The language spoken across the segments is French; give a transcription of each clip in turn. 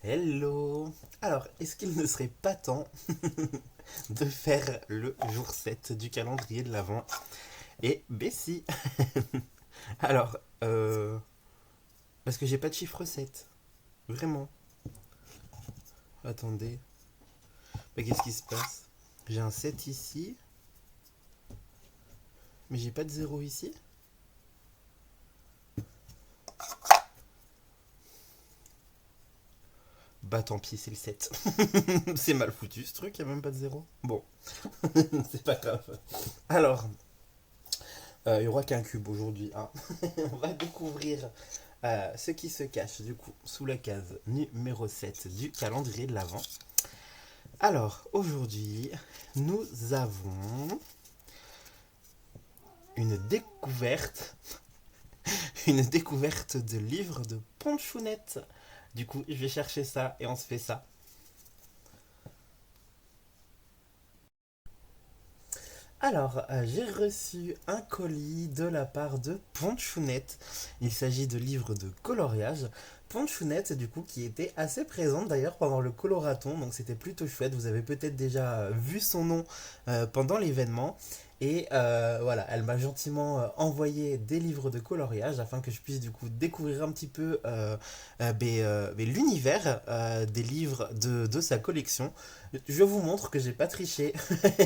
Hello. Alors, est-ce qu'il ne serait pas temps de faire le jour 7 du calendrier de l'Avent? Et ben si. Alors, parce que j'ai pas de chiffre 7. Vraiment. Attendez. Mais qu'est-ce qui se passe? J'ai un 7 ici, mais j'ai pas de zéro ici. Bah tant pis, c'est le 7. C'est mal foutu ce truc, y a même pas de zéro. Bon, c'est pas grave. Alors, il y aura qu'un cube aujourd'hui, hein. On va découvrir ce qui se cache du coup sous la case numéro 7 du calendrier de l'Avent. Alors aujourd'hui, nous avons une découverte, une découverte de livre de Ponchounette. Du coup, je vais chercher ça et on se fait ça. Alors, j'ai reçu un colis de la part de Ponchounette. Il s'agit de livres de coloriage. Ponchounette, du coup, qui était assez présente d'ailleurs pendant le coloraton, donc c'était plutôt chouette. Vous avez peut-être déjà vu son nom pendant l'événement. Et voilà, elle m'a gentiment envoyé des livres de coloriage afin que je puisse du coup découvrir un petit peu l'univers des livres de sa collection. Je vous montre que j'ai pas triché.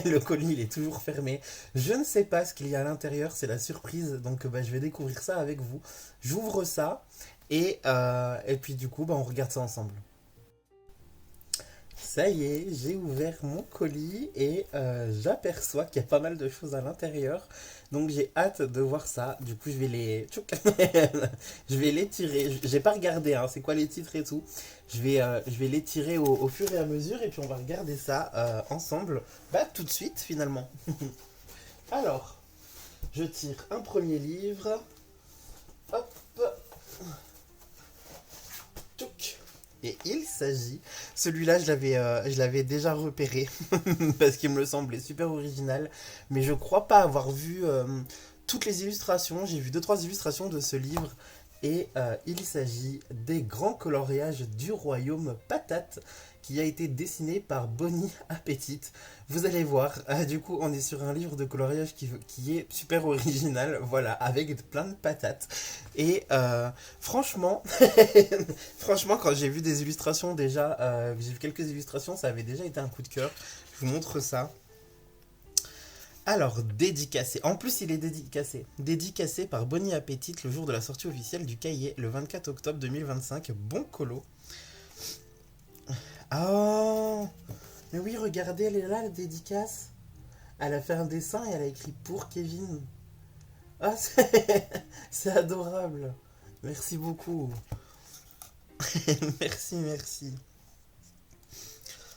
Le colis il est toujours fermé. Je ne sais pas ce qu'il y a à l'intérieur, c'est la surprise. Donc je vais découvrir ça avec vous. J'ouvre ça et puis du coup on regarde ça ensemble. Ça y est, j'ai ouvert mon colis et j'aperçois qu'il y a pas mal de choses à l'intérieur. Donc j'ai hâte de voir ça. Du coup, je vais les, tchouk, je vais les tirer. J'ai pas regardé, hein, c'est quoi les titres et tout. Je vais les tirer au fur et à mesure et puis on va regarder ça ensemble. Bah tout de suite finalement. Alors, je tire un premier livre. Hop, tchouk. Et il s'agit, celui-là je l'avais déjà repéré parce qu'il me semblait super original, mais je crois pas avoir vu toutes les illustrations. J'ai vu deux trois illustrations de ce livre et il s'agit des grands coloriages du royaume patate qui a été dessiné par Bonnie Appetit. Vous allez voir, du coup on est sur un livre de coloriage qui est super original, voilà, avec plein de patates. Et franchement, franchement, quand j'ai vu des illustrations déjà, j'ai vu quelques illustrations, ça avait déjà été un coup de cœur. Je vous montre ça. Alors, dédicacé. En plus, il est dédicacé. Dédicacé par Bonnie Appetit le jour de la sortie officielle du cahier, le 24 octobre 2025. Bon colo. Oh, mais oui, regardez, elle est là, la dédicace. Elle a fait un dessin et elle a écrit pour Kevin. Ah, c'est adorable. Merci beaucoup. Merci, merci.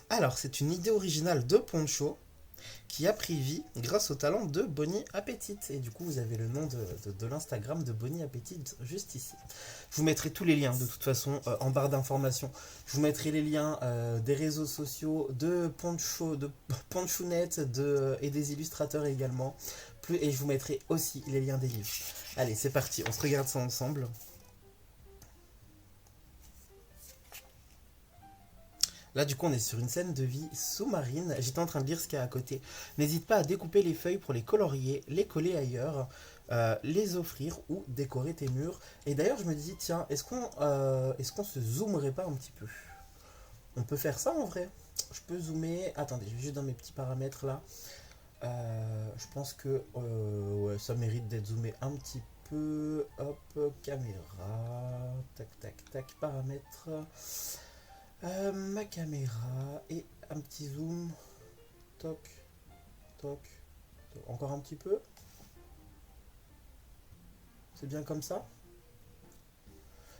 Alors, c'est une idée originale de Poncho qui a pris vie grâce au talent de Bonnie Appetit. Et du coup, vous avez le nom de l'Instagram de Bonnie Appetit juste ici. Je vous mettrai tous les liens de toute façon en barre d'informations. Je vous mettrai les liens des réseaux sociaux de Poncho, de Ponchounette et des illustrateurs également. Et je vous mettrai aussi les liens des livres. Allez, c'est parti, on se regarde ça ensemble. Là, du coup, on est sur une scène de vie sous-marine. J'étais en train de lire ce qu'il y a à côté. N'hésite pas à découper les feuilles pour les colorier, les coller ailleurs, les offrir ou décorer tes murs. Et d'ailleurs, je me dis, tiens, est-ce qu'on se zoomerait pas un petit peu? On peut faire ça en vrai. Je peux zoomer. Attendez, je vais juste dans mes petits paramètres là. Je pense que ouais, ça mérite d'être zoomé un petit peu. Hop, caméra. Tac, tac, tac, paramètres. Ma caméra et un petit zoom. Toc, toc, toc. Encore un petit peu. C'est bien comme ça.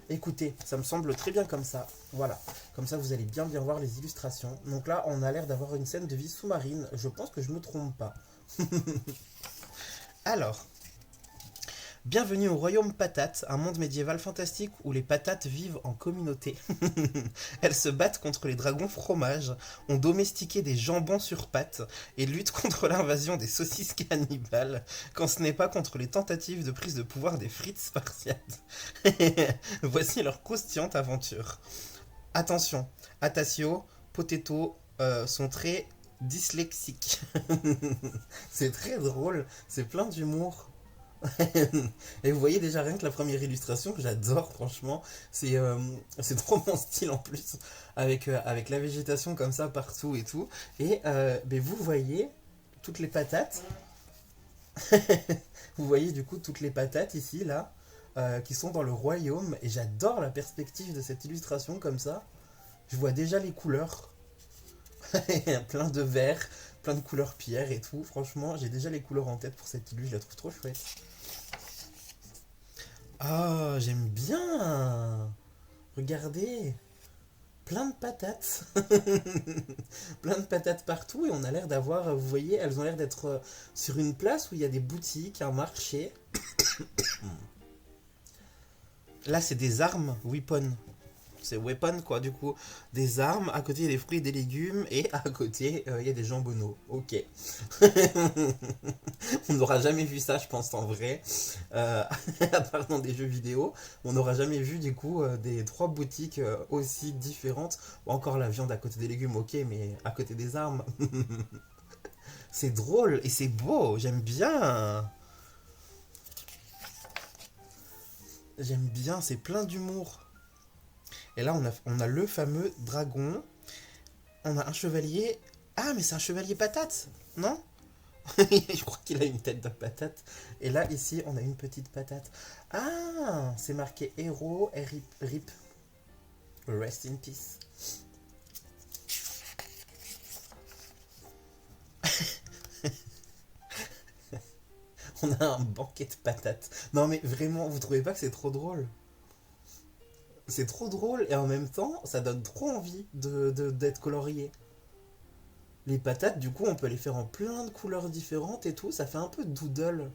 Écoutez, ça me semble très bien comme ça. Voilà. Comme ça, vous allez bien bien voir les illustrations. Donc là, on a l'air d'avoir une scène de vie sous-marine. Je pense que je me trompe pas. Alors, bienvenue au royaume patate, un monde médiéval fantastique où les patates vivent en communauté. Elles se battent contre les dragons fromage, ont domestiqué des jambons sur pattes et luttent contre l'invasion des saucisses cannibales, quand ce n'est pas contre les tentatives de prise de pouvoir des frites spartiates. Voici leur croustillante aventure. Attention, Atasio, Potato sont très dyslexiques. C'est très drôle, c'est plein d'humour. Et vous voyez déjà rien que la première illustration que j'adore franchement, c'est trop mon style en plus, avec la végétation comme ça partout et tout. Et ben, vous voyez toutes les patates, vous voyez du coup toutes les patates ici là, qui sont dans le royaume. Et j'adore la perspective de cette illustration comme ça. Je vois déjà les couleurs, plein de vert, plein de couleurs pierre et tout. Franchement, j'ai déjà les couleurs en tête pour cette illustration, je la trouve trop chouette. Ah, j'aime bien. Regardez, plein de patates. Plein de patates partout et on a l'air d'avoir, vous voyez, elles ont l'air d'être sur une place où il y a des boutiques, un marché. Là, c'est des armes, weapon. C'est weapon quoi, du coup. Des armes, à côté il y a des fruits et des légumes et à côté il y a des jambonneaux. Ok. On n'aura jamais vu ça, je pense, en vrai. Euh, à part dans des jeux vidéo. On n'aura jamais vu, du coup, des trois boutiques aussi différentes. Bon, encore la viande à côté des légumes, ok, mais à côté des armes. C'est drôle et c'est beau, j'aime bien. J'aime bien, c'est plein d'humour. Et là, on a le fameux dragon. On a un chevalier. Ah, mais c'est un chevalier patate, non? Je crois qu'il a une tête de patate. Et là, ici, on a une petite patate. Ah, c'est marqué héros et rip, rip. Rest in peace. On a un banquet de patates. Non, mais vraiment, vous trouvez pas que c'est trop drôle? C'est trop drôle et en même temps, ça donne trop envie d'être colorié. Les patates, du coup, on peut les faire en plein de couleurs différentes et tout. Ça fait un peu doodle.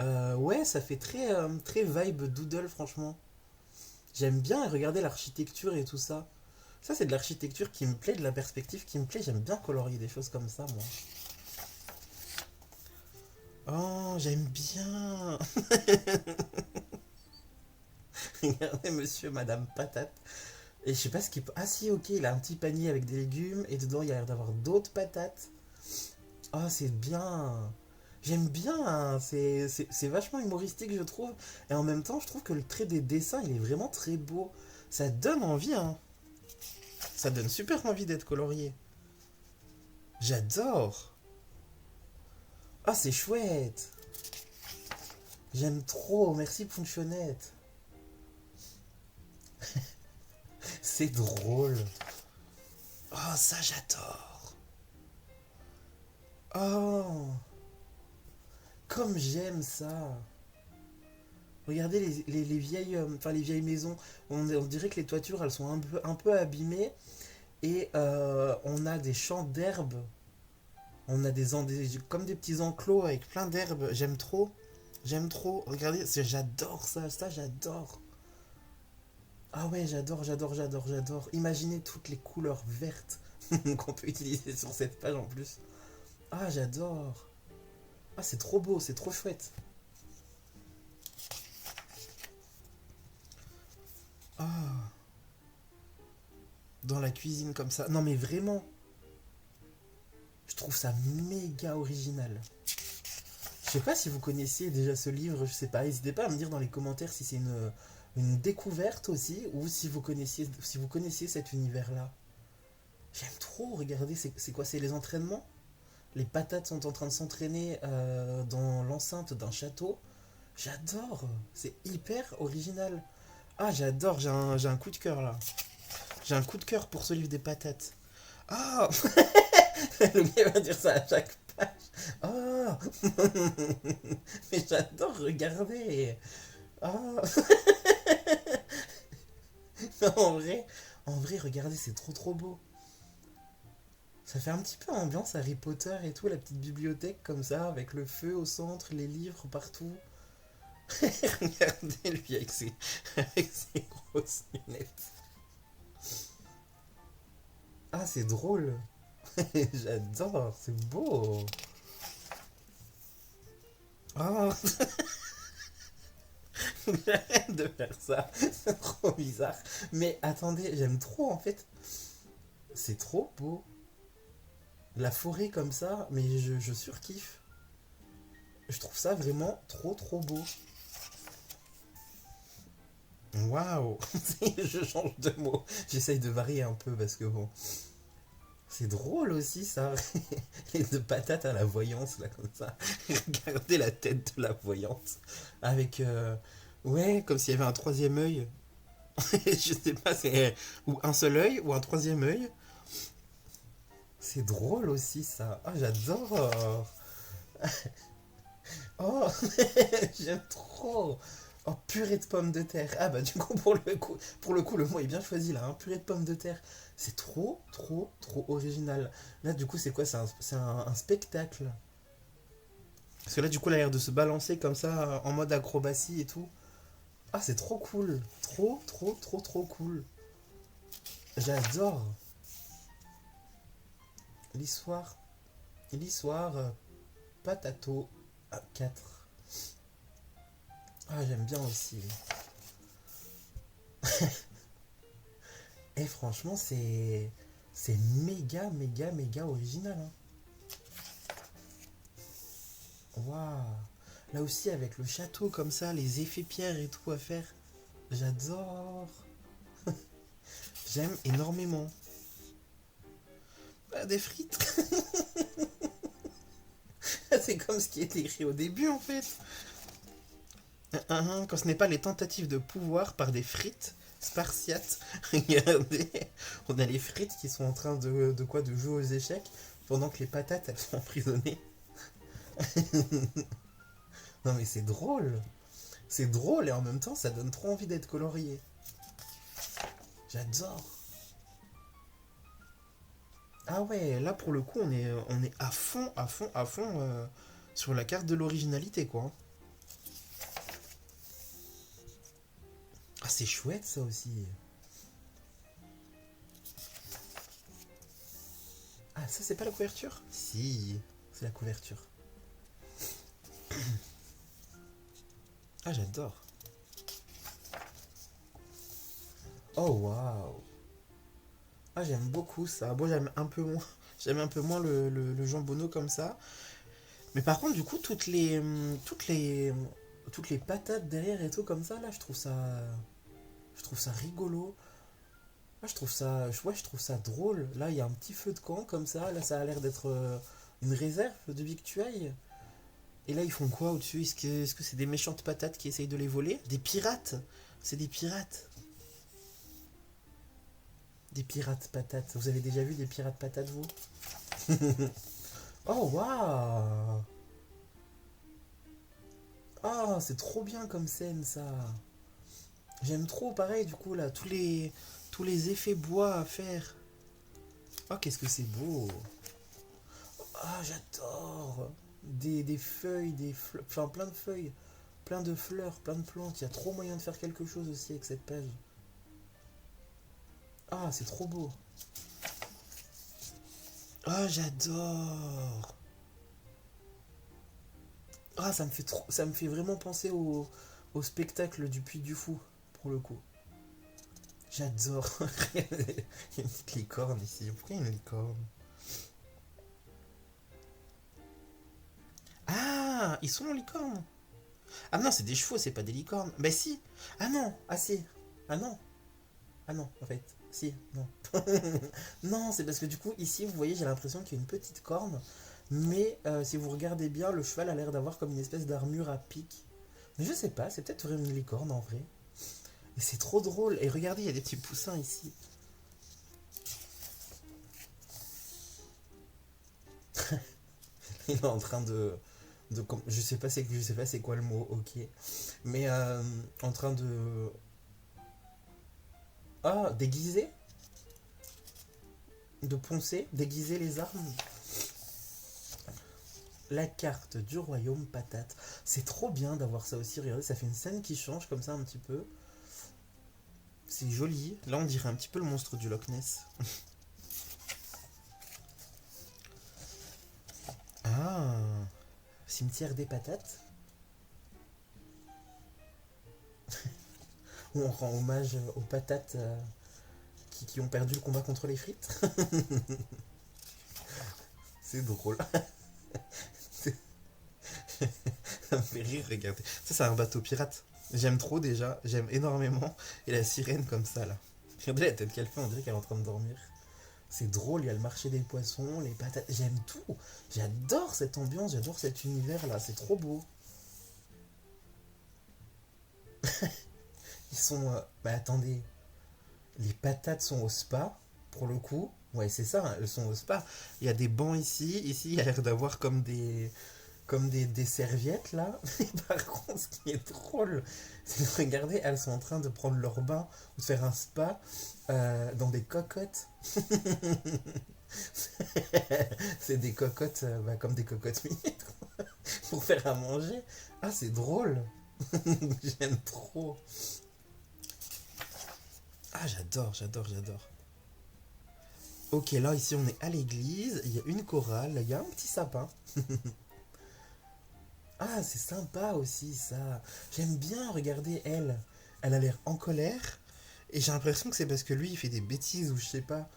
Ouais, ça fait très vibe doodle, franchement. J'aime bien regarder l'architecture et tout ça. Ça, c'est de l'architecture qui me plaît, de la perspective qui me plaît. J'aime bien colorier des choses comme ça, moi. Oh, j'aime bien. Regardez monsieur, madame patate. Et je sais pas ce qu'il... Ah si, ok, il a un petit panier avec des légumes. Et dedans, il y a l'air d'avoir d'autres patates. Oh, c'est bien. J'aime bien, hein. C'est vachement humoristique, je trouve. Et en même temps, je trouve que le trait des dessins, il est vraiment très beau. Ça donne envie, hein. Ça donne super envie d'être colorié. J'adore. Ah, c'est chouette. J'aime trop. Merci, Punchonnette. C'est drôle. Oh, ça, j'adore. Oh, comme j'aime ça. Regardez les vieilles, enfin, les vieilles maisons. On dirait que les toitures, elles sont un peu abîmées. Et on a des champs d'herbes. On a comme des petits enclos avec plein d'herbes. J'aime trop. J'aime trop. Regardez, j'adore ça. Ça, j'adore. Ah ouais, j'adore, j'adore, j'adore, j'adore. Imaginez toutes les couleurs vertes qu'on peut utiliser sur cette page en plus. Ah, j'adore. Ah, c'est trop beau, c'est trop chouette. Ah, dans la cuisine comme ça. Non, mais vraiment, je trouve ça méga original. Je sais pas si vous connaissiez déjà ce livre, je sais pas. N'hésitez pas à me dire dans les commentaires si c'est une découverte aussi ou si vous connaissiez cet univers-là. J'aime trop regarder, c'est quoi? C'est les entraînements? Les patates sont en train de s'entraîner dans l'enceinte d'un château. J'adore, c'est hyper original. Ah, j'adore, j'ai un coup de cœur là. J'ai un coup de cœur pour ce livre des patates. Ah, le gars va dire ça à chaque page. Ah, mais j'adore regarder. Ah, en vrai, regardez, c'est trop trop beau. Ça fait un petit peu ambiance Harry Potter et tout, la petite bibliothèque comme ça, avec le feu au centre, les livres partout. Regardez lui avec ses grosses lunettes. Ah, c'est drôle. J'adore, c'est beau. Ah, J'arrête de faire ça. C'est trop bizarre. Mais attendez, j'aime trop en fait. C'est trop beau. La forêt comme ça, mais je surkiffe. Je trouve ça vraiment trop trop beau. Waouh. Je change de mot. J'essaye de varier un peu parce que bon. C'est drôle aussi ça. Les deux patates à la voyance là comme ça. Regardez la tête de la voyante. Avec... ouais, comme s'il y avait un troisième œil. Je sais pas, c'est... Ou un seul œil ou un troisième œil. C'est drôle aussi ça. Ah, j'adore. Oh, j'aime trop. Oh, purée de pommes de terre. Ah bah du coup pour le coup le mot est bien choisi là, hein. Purée de pommes de terre. C'est trop trop trop original. Là du coup c'est quoi? C'est un spectacle. Parce que là du coup elle a l'air de se balancer comme ça en mode acrobatie et tout. Ah c'est trop cool. Trop trop trop trop cool. J'adore. L'histoire. L'histoire Patato 4. Ah j'aime bien aussi. Et franchement, c'est méga, méga, méga original, hein. Waouh. Là aussi, avec le château comme ça, les effets pierre et tout à faire. J'adore. J'aime énormément. Bah, des frites. C'est comme ce qui était écrit au début, en fait. Quand ce n'est pas les tentatives de pouvoir par des frites spartiates. Regardez. On a les frites qui sont en train de quoi? De jouer aux échecs. Pendant que les patates, elles sont emprisonnées. Non mais c'est drôle. C'est drôle et en même temps ça donne trop envie d'être colorié. J'adore. Ah ouais, là pour le coup on est à fond, à fond, à fond sur la carte de l'originalité quoi. Ah c'est chouette ça aussi. Ah ça c'est pas la couverture? Si, c'est la couverture. Ah j'adore. Oh waouh. Ah j'aime beaucoup ça. Bon j'aime un peu moins. J'aime un peu moins le jambonneau comme ça. Mais par contre, du coup, toutes les patates derrière et tout comme ça, là, je trouve ça rigolo. Là, je trouve ça drôle. Là, il y a un petit feu de camp comme ça. Là, ça a l'air d'être une réserve de victuailles. Et là, ils font quoi au-dessus? Est-ce que c'est des méchantes patates qui essayent de les voler? Des pirates? C'est des pirates. Des pirates patates. Vous avez déjà vu des pirates patates, vous? Oh, waouh! Ah, c'est trop bien comme scène, ça. J'aime trop, pareil, du coup, là, tous les effets bois à faire. Oh, qu'est-ce que c'est beau. Ah, j'adore. Des feuilles, enfin, plein de feuilles, plein de fleurs, plein de plantes. Il y a trop moyen de faire quelque chose aussi avec cette page. Ah, c'est trop beau. Ah, j'adore. Ah, ça me fait vraiment penser au spectacle du Puy du Fou, pour le coup. J'adore. Il y a une petite licorne ici. Pourquoi il y a une licorne? Ah, ils sont en licorne. Ah non, c'est des chevaux, c'est pas des licornes. Bah si. Ah non, ah si. Ah non. Ah non, en fait. Si, non. Non, c'est parce que du coup, ici, vous voyez, j'ai l'impression qu'il y a une petite corne. Mais si vous regardez bien, le cheval a l'air d'avoir comme une espèce d'armure à pic. Mais je sais pas, c'est peut-être vraiment une licorne en vrai. Et c'est trop drôle. Et regardez, il y a des petits poussins ici. Il est en train je sais pas c'est quoi le mot, ok. Mais en train de... Ah, déguiser? De poncer? Déguiser les armes? La carte du royaume patate. C'est trop bien d'avoir ça aussi. Regardez, ça fait une scène qui change comme ça un petit peu. C'est joli. Là, on dirait un petit peu le monstre du Loch Ness. Ah, cimetière des patates. Où on rend hommage aux patates qui ont perdu le combat contre les frites. C'est drôle. Ça me fait rire, regardez. Ça, c'est un bateau pirate. J'aime trop déjà, j'aime énormément. Et la sirène comme ça, là. Regardez la tête qu'elle fait, on dirait qu'elle est en train de dormir. C'est drôle, il y a le marché des poissons, les patates. J'aime tout. J'adore cette ambiance, j'adore cet univers-là. C'est trop beau. Ils sont... Bah attendez, les patates sont au spa, pour le coup. Ouais, c'est ça, hein, elles sont au spa. Il y a des bancs ici. Ici, il y a l'air d'avoir comme des serviettes là. Mais par contre, ce qui est drôle, c'est que regardez, elles sont en train de prendre leur bain ou de faire un spa dans des cocottes. C'est des cocottes, bah, comme des cocottes minutes pour faire à manger. Ah, c'est drôle. J'aime trop. Ah, j'adore, j'adore, j'adore. Ok, là, ici, on est à l'église. Il y a une chorale. Il y a un petit sapin. Ah, c'est sympa aussi, ça. J'aime bien regarder elle. Elle a l'air en colère. Et j'ai l'impression que c'est parce que lui, il fait des bêtises ou je sais pas.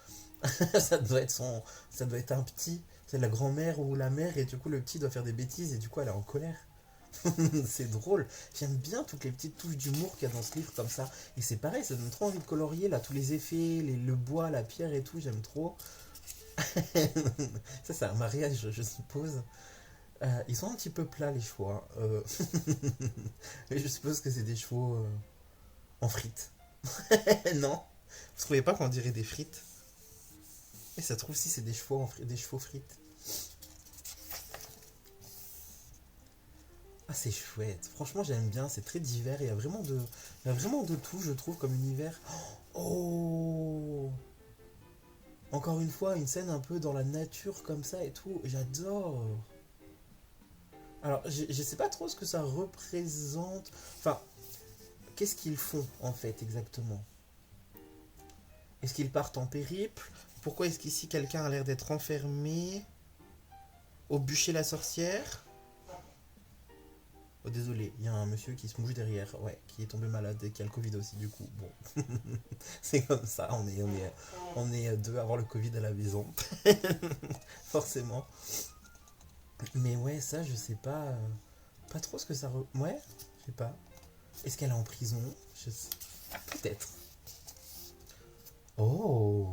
ça doit être son... Ça doit être un petit. C'est la grand-mère ou la mère. Et du coup, le petit doit faire des bêtises. Et du coup, elle est en colère. C'est drôle. J'aime bien toutes les petites touches d'humour qu'il y a dans ce livre comme ça. Et c'est pareil, ça donne trop envie de colorier là, tous les effets, le bois, la pierre et tout, j'aime trop. Ça, c'est un mariage, je suppose. Ils sont un petit peu plats les chevaux, hein. Mais je suppose que c'est des chevaux en frites. Non? Vous trouvez pas qu'on dirait des frites? Et ça trouve si c'est des chevaux, des chevaux frites. Ah, c'est chouette. Franchement, j'aime bien. C'est très divers. Il y a vraiment de tout, je trouve, comme univers. Oh! Encore une fois, une scène un peu dans la nature comme ça et tout. J'adore. Alors, je sais pas trop ce que ça représente. Enfin, qu'est-ce qu'ils font en fait exactement? Est-ce qu'ils partent en périple? Pourquoi est-ce qu'ici quelqu'un a l'air d'être enfermé au bûcher la sorcière? Oh, désolé, il y a un monsieur qui se mouche derrière, ouais, qui est tombé malade et qui a le Covid aussi, du coup. Bon, c'est comme ça, on est deux à avoir le Covid à la maison. Forcément. Mais ouais, ça, je sais pas. Pas trop ce que ça. Ouais, je sais pas. Est-ce qu'elle est en prison? Je sais. Peut-être. Oh,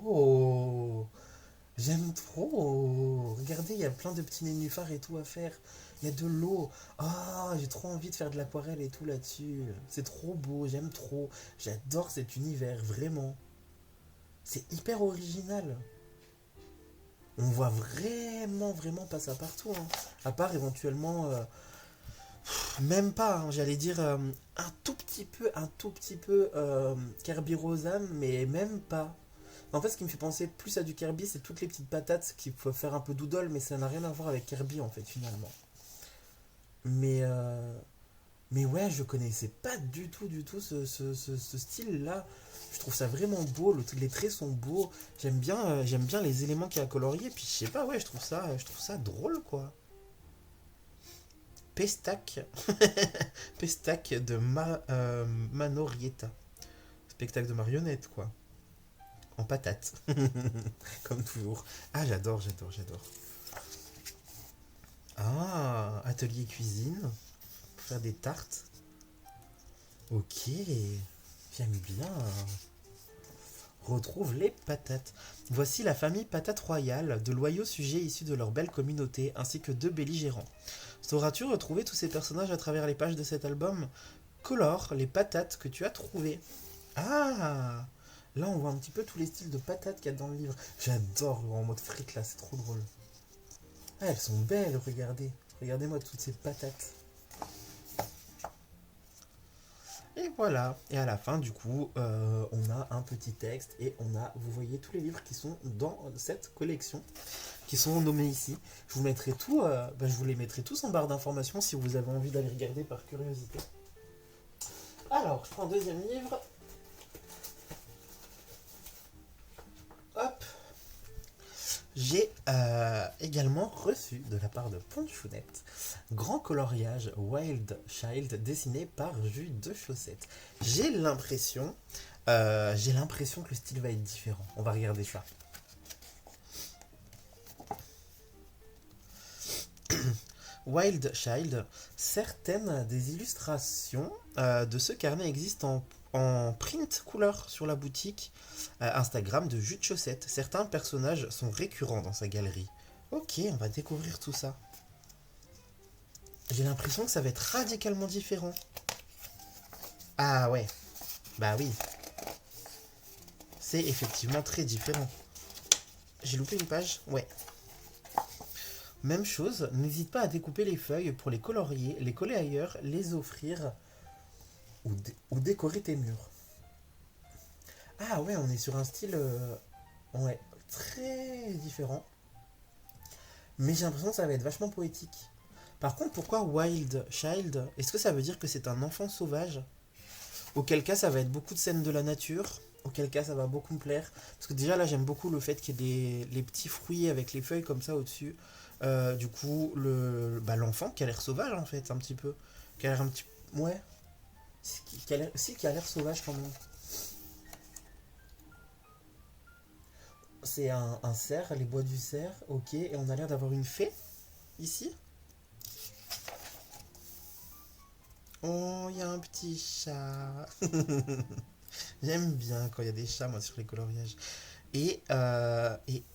oh, j'aime trop. Regardez, il y a plein de petits nénuphars et tout à faire. Il y a de l'eau. Ah, j'ai trop envie de faire de l'aquarelle et tout là-dessus. C'est trop beau, j'aime trop. J'adore cet univers, vraiment. C'est hyper original. On voit vraiment, vraiment pas ça partout, hein. À part éventuellement, même pas, hein, j'allais dire un tout petit peu Kirby Rosan, mais même pas. En fait, ce qui me fait penser plus à du Kirby, c'est toutes les petites patates qu'il faut faire un peu doodle, mais ça n'a rien à voir avec Kirby en fait, finalement. Mais, euh, mais ouais, je connaissais pas du tout ce style-là. Je trouve ça vraiment beau, les traits sont beaux. J'aime bien les éléments qu'il y a à colorier. Puis je sais pas, ouais, je trouve ça drôle, quoi. Pestac. Pestac de Manorietta. Spectacle de marionnettes, quoi. En patate. Comme toujours. Ah, j'adore, j'adore, j'adore. Ah, atelier cuisine. Pour faire des tartes. Ok. J'aime bien. Retrouve les patates. Voici la famille Patate Royale, de loyaux sujets issus de leur belle communauté, ainsi que deux belligérants. Sauras-tu retrouver tous ces personnages à travers les pages de cet album? Colore les patates que tu as trouvées. Ah! Là, on voit un petit peu tous les styles de patates qu'il y a dans le livre. J'adore en mode frites là, c'est trop drôle. Ah, elles sont belles, regardez. Regardez-moi toutes ces patates. Et voilà. Et à la fin, du coup, on a un petit texte et vous voyez tous les livres qui sont dans cette collection, qui sont nommés ici. Je vous mettrai tout, je vous les mettrai tous en barre d'informations si vous avez envie d'aller regarder par curiosité. Alors, je prends un deuxième livre. Hop. J'ai également reçu de la part de Ponchounette grand coloriage Wild Child dessiné par Jus de Chaussette. J'ai l'impression que le style va être différent. On va regarder ça. Wild Child, certaines des illustrations de ce carnet existent en print couleur sur la boutique Instagram de Jus de Chaussette. Certains personnages sont récurrents dans sa galerie. Ok, on va découvrir tout ça. J'ai l'impression que ça va être radicalement différent. Ah ouais, bah oui, c'est effectivement très différent. J'ai loupé une page. Ouais. Même chose, n'hésite pas à découper les feuilles pour les colorier, les coller ailleurs, les offrir ou décorer tes murs. Ah ouais, on est sur un style ouais, très différent. Mais j'ai l'impression que ça va être vachement poétique. Par contre, pourquoi Wild Child? Est-ce que ça veut dire que c'est un enfant sauvage? Auquel cas, ça va être beaucoup de scènes de la nature. Auquel cas, ça va beaucoup me plaire. Parce que déjà, là, j'aime beaucoup le fait qu'il y ait les petits fruits avec les feuilles comme ça au-dessus. Du coup, l'enfant qui a l'air sauvage, en fait, un petit peu. Qui a l'air un petit... Ouais. Qui a l'air sauvage quand même. C'est un cerf, les bois du cerf, ok. Et on a l'air d'avoir une fée, ici. Oh, il y a un petit chat. J'aime bien quand il y a des chats, moi, sur les coloriages. Et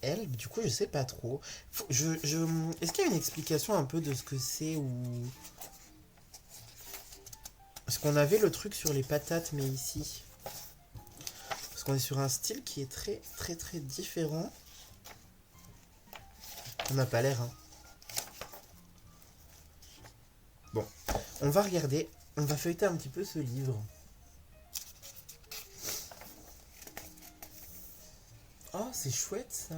elle, du coup, je sais pas trop. Est-ce qu'il y a une explication un peu de ce que c'est ou... Parce qu'on avait le truc sur les patates, mais ici. Parce qu'on est sur un style qui est très, très, très différent. On n'a pas l'air, hein. Bon, on va regarder. On va feuilleter un petit peu ce livre. Oh, c'est chouette ça.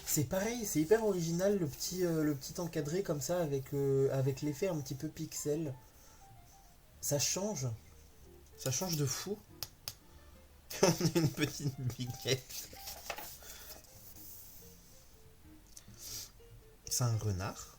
C'est pareil, c'est hyper original le petit encadré comme ça avec l'effet un petit peu pixel. Ça change. Ça change de fou. On a une petite biquette. C'est un renard.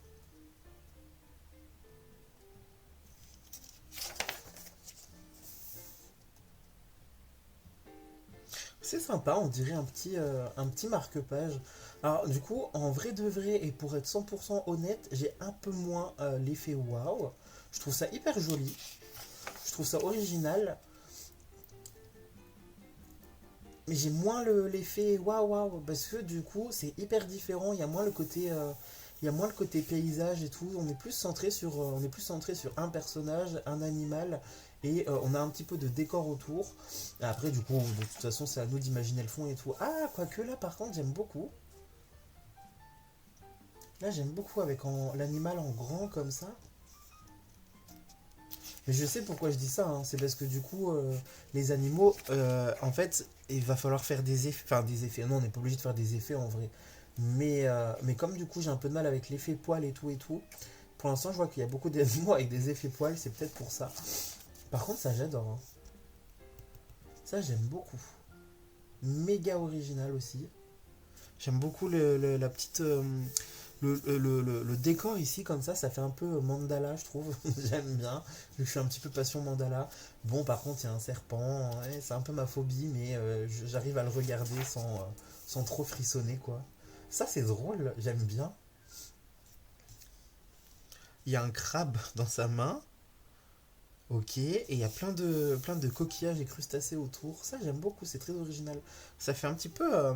C'est sympa, on dirait un petit marque-page. Alors du coup, en vrai de vrai, et pour être 100% honnête, j'ai un peu moins l'effet waouh. Je trouve ça hyper joli. Je trouve ça original. Mais j'ai moins l'effet waouh waouh. Parce que du coup, c'est hyper différent. Il y a moins le côté... il y a moins le côté paysage et tout. On est plus centré sur un personnage, un animal, et on a un petit peu de décor autour. Et après, du coup, de toute façon, c'est à nous d'imaginer le fond et tout. Ah, quoique là, par contre, j'aime beaucoup. Là, j'aime beaucoup avec l'animal en grand comme ça. Mais je sais pourquoi je dis ça, hein. C'est parce que du coup, les animaux, en fait, il va falloir faire des effets. Enfin, des effets. Non, on n'est pas obligé de faire des effets en vrai. Mais comme du coup, j'ai un peu de mal avec l'effet poil et tout, pour l'instant, je vois qu'il y a beaucoup d'animaux avec des effets poils, c'est peut-être pour ça. Par contre, ça, j'adore, hein. Ça, j'aime beaucoup. Méga original aussi. J'aime beaucoup la petite. Le décor ici, comme ça fait un peu mandala, je trouve. J'aime bien. Vu que je suis un petit peu passion mandala. Bon, par contre, il y a un serpent. Ouais, c'est un peu ma phobie, mais j'arrive à le regarder sans trop frissonner, quoi. Ça, c'est drôle. J'aime bien. Il y a un crabe dans sa main. Ok. Et il y a plein de coquillages et crustacés autour. Ça, j'aime beaucoup. C'est très original. Ça fait un petit peu.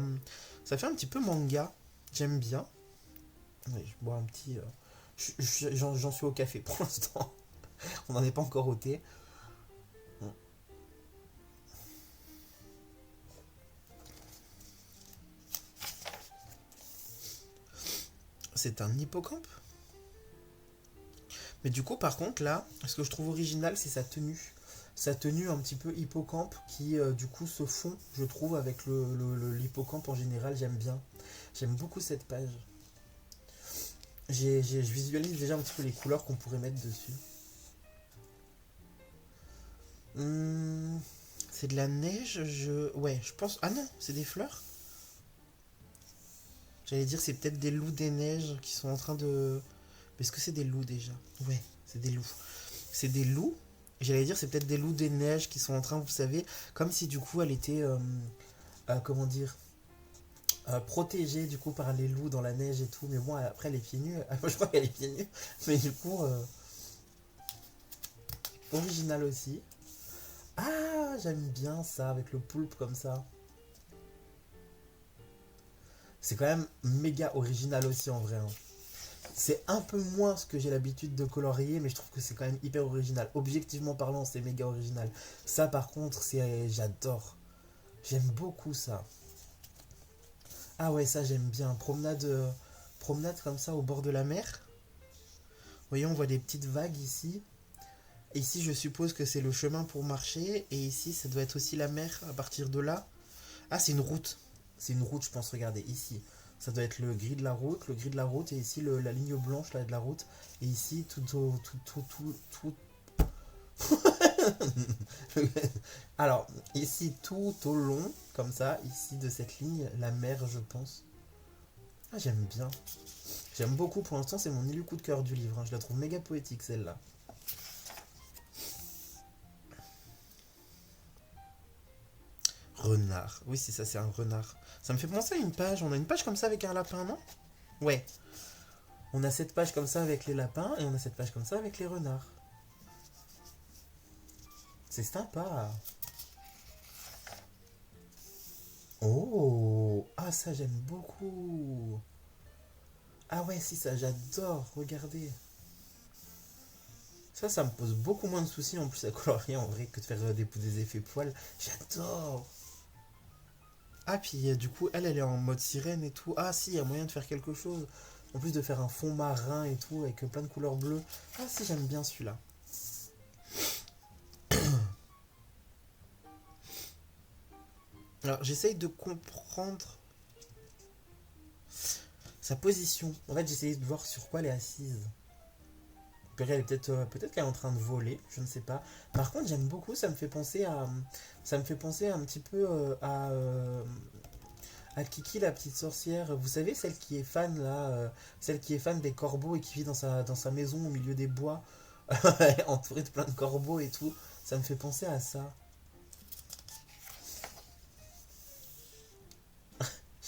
Ça fait un petit peu manga. J'aime bien. Ouais, je bois un petit. J'en suis au café pour l'instant. On n'en est pas encore au thé. C'est un hippocampe. Mais du coup, par contre, là, ce que je trouve original, c'est sa tenue. Sa tenue un petit peu hippocampe qui, du coup, se fond, je trouve, avec l'hippocampe en général. J'aime bien. J'aime beaucoup cette page. Je visualise déjà un petit peu les couleurs qu'on pourrait mettre dessus. Hmm, c'est de la neige, Ouais, je pense... Ah non, c'est des fleurs. J'allais dire, c'est peut-être des loups des neiges qui sont en train de... Est-ce que c'est des loups déjà? Ouais, c'est des loups. C'est des loups. J'allais dire, c'est peut-être des loups des neiges qui sont en train, vous savez, comme si du coup elle était, comment dire, protégée du coup par les loups dans la neige et tout. Mais bon, après elle est pieds nus. Je crois qu'elle est pieds nus. Mais du coup, original aussi. Ah, j'aime bien ça avec le poulpe comme ça. C'est quand même méga original aussi en vrai, hein. C'est un peu moins ce que j'ai l'habitude de colorier, mais je trouve que c'est quand même hyper original. Objectivement parlant, c'est méga original. Ça, par contre, c'est j'adore. J'aime beaucoup ça. Ah ouais, ça j'aime bien. Promenade, promenade comme ça au bord de la mer. Vous voyez, on voit des petites vagues ici. Ici, je suppose que c'est le chemin pour marcher. Et ici, ça doit être aussi la mer à partir de là. Ah, c'est une route. C'est une route, je pense. Regardez, ici. Ça doit être le gris de la route. Le gris de la route. Et ici, la ligne blanche là, de la route. Et ici, tout. Alors, ici, tout au long, comme ça, ici, de cette ligne, la mer, je pense. Ah, j'aime bien. J'aime beaucoup. Pour l'instant, c'est mon élu coup de cœur du livre, hein. Je la trouve méga poétique, celle-là. Renard. Oui, c'est ça, c'est un renard. Ça me fait penser à une page. On a une page comme ça avec un lapin, non? Ouais. On a cette page comme ça avec les lapins et on a cette page comme ça avec les renards. C'est sympa. Oh, ah ça j'aime beaucoup. Ah ouais, si ça j'adore. Regardez. Ça me pose beaucoup moins de soucis en plus à colorier en vrai que de faire des effets poils. J'adore. Ah puis du coup elle est en mode sirène et tout. Ah si, il y a moyen de faire quelque chose. En plus de faire un fond marin et tout avec plein de couleurs bleues. Ah si, j'aime bien celui-là. Alors j'essaye de comprendre sa position. En fait j'essaye de voir sur quoi elle est assise. Elle est peut-être qu'elle est en train de voler, je ne sais pas. Par contre, j'aime beaucoup, ça me fait penser un petit peu à Kiki la petite sorcière. Vous savez, celle qui est fan là, celle qui est fan des corbeaux et qui vit dans sa maison au milieu des bois, entourée de plein de corbeaux et tout. Ça me fait penser à ça.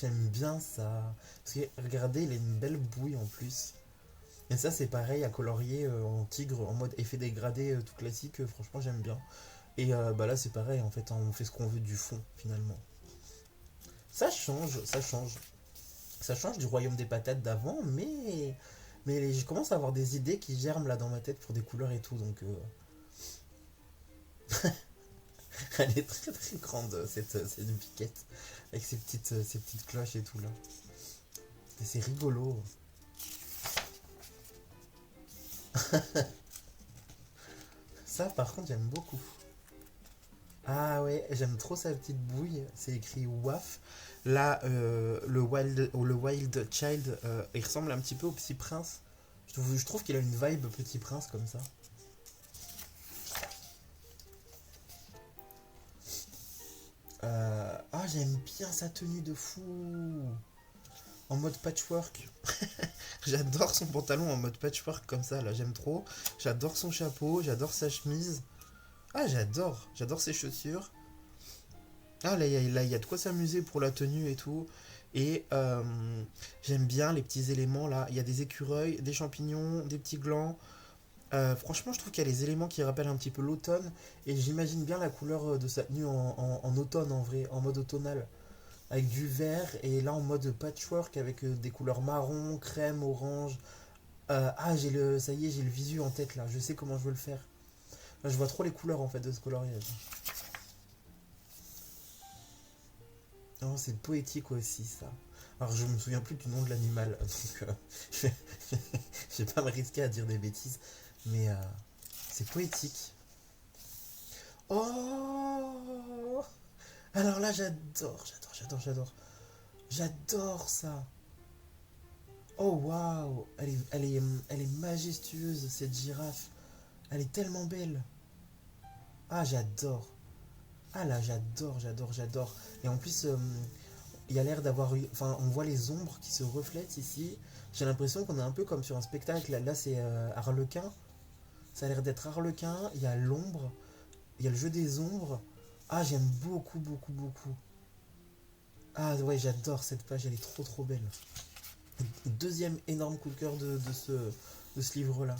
J'aime bien ça. Parce que regardez, il a une belle bouille en plus. Et ça, c'est pareil à colorier en tigre, en mode effet dégradé tout classique. Franchement, j'aime bien. Et bah là, c'est pareil, en fait, hein, on fait ce qu'on veut du fond, finalement. Ça change, ça change. Ça change du royaume des patates d'avant, mais je commence à avoir des idées qui germent là dans ma tête pour des couleurs et tout. Donc, elle est très très grande, cette biquette. Avec ses petites cloches et tout là. Et c'est rigolo. Ça, par contre, j'aime beaucoup. Ah ouais, j'aime trop sa petite bouille. C'est écrit WAF. Là, le Wild Child, il ressemble un petit peu au Petit Prince. Je trouve qu'il a une vibe Petit Prince comme ça. Ah, j'aime bien sa tenue de fou. En mode patchwork. J'adore son pantalon en mode patchwork comme ça, là, j'aime trop. J'adore son chapeau, j'adore sa chemise. Ah, j'adore. J'adore ses chaussures. Ah, là, il y a de quoi s'amuser pour la tenue et tout. Et j'aime bien les petits éléments là. Il y a des écureuils, des champignons, des petits glands. Franchement, je trouve qu'il y a les éléments qui rappellent un petit peu l'automne. Et j'imagine bien la couleur de sa tenue en automne en vrai, en mode automnal. Avec du vert et là en mode patchwork avec des couleurs marron, crème, orange. Ça y est, j'ai le visu en tête là. Je sais comment je veux le faire. Là, je vois trop les couleurs en fait de ce coloriage. Non, c'est poétique aussi ça. Alors je me souviens plus du nom de l'animal, donc je je vais pas me risquer à dire des bêtises, mais c'est poétique. Oh, alors là j'adore. J'adore ça. Oh waouh, elle est majestueuse cette girafe. Elle est tellement belle. Ah j'adore. Ah là j'adore. Et en plus Il y a l'air d'avoir eu. Enfin, on voit les ombres qui se reflètent ici. J'ai l'impression qu'on est un peu comme sur un spectacle. Là, c'est Harlequin. Ça a l'air d'être Harlequin. Il y a l'ombre. Il y a le jeu des ombres. Ah, j'aime beaucoup, beaucoup, beaucoup. Ah, ouais, j'adore cette page. Elle est trop, trop belle. Deuxième énorme coup de cœur de ce livre-là.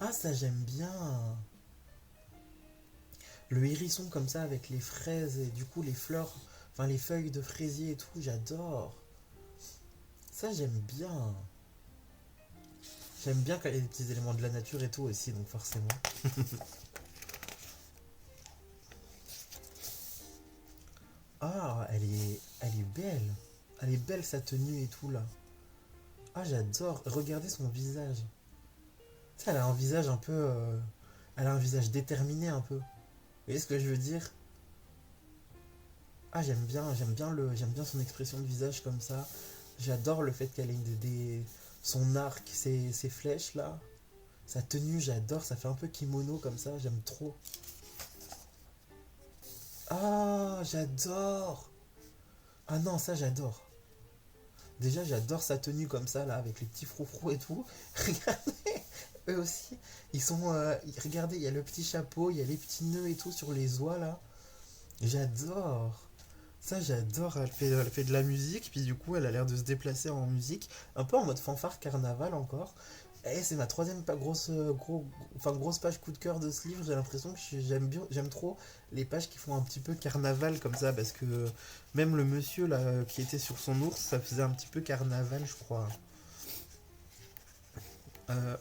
Ah, ça, j'aime bien. Le hérisson comme ça avec les fraises et du coup les fleurs, enfin les feuilles de fraisier et tout, j'adore. Ça j'aime bien. J'aime bien quand il y a des petits éléments de la nature et tout aussi, donc forcément. Ah, elle est belle. Elle est belle sa tenue et tout là. Ah, j'adore. Regardez son visage. Tu sais, elle a un visage un peu. Elle a un visage déterminé un peu. Vous voyez ce que je veux dire? Ah, j'aime bien son expression de visage comme ça. J'adore le fait qu'elle ait son arc, ses flèches là. Sa tenue, j'adore. Ça fait un peu kimono comme ça. J'aime trop. Ah, j'adore. Ah non, ça j'adore. Déjà, j'adore sa tenue comme ça là, avec les petits froufrous et tout. Regardez, eux aussi, ils sont. Regardez, il y a le petit chapeau, il y a les petits nœuds et tout sur les oies là. J'adore. Ça, j'adore. Elle fait de la musique, puis du coup, elle a l'air de se déplacer en musique, un peu en mode fanfare carnaval encore. Et c'est ma troisième grosse page coup de cœur de ce livre. J'ai l'impression que j'aime trop les pages qui font un petit peu carnaval comme ça, parce que même le monsieur là qui était sur son ours, ça faisait un petit peu carnaval, je crois.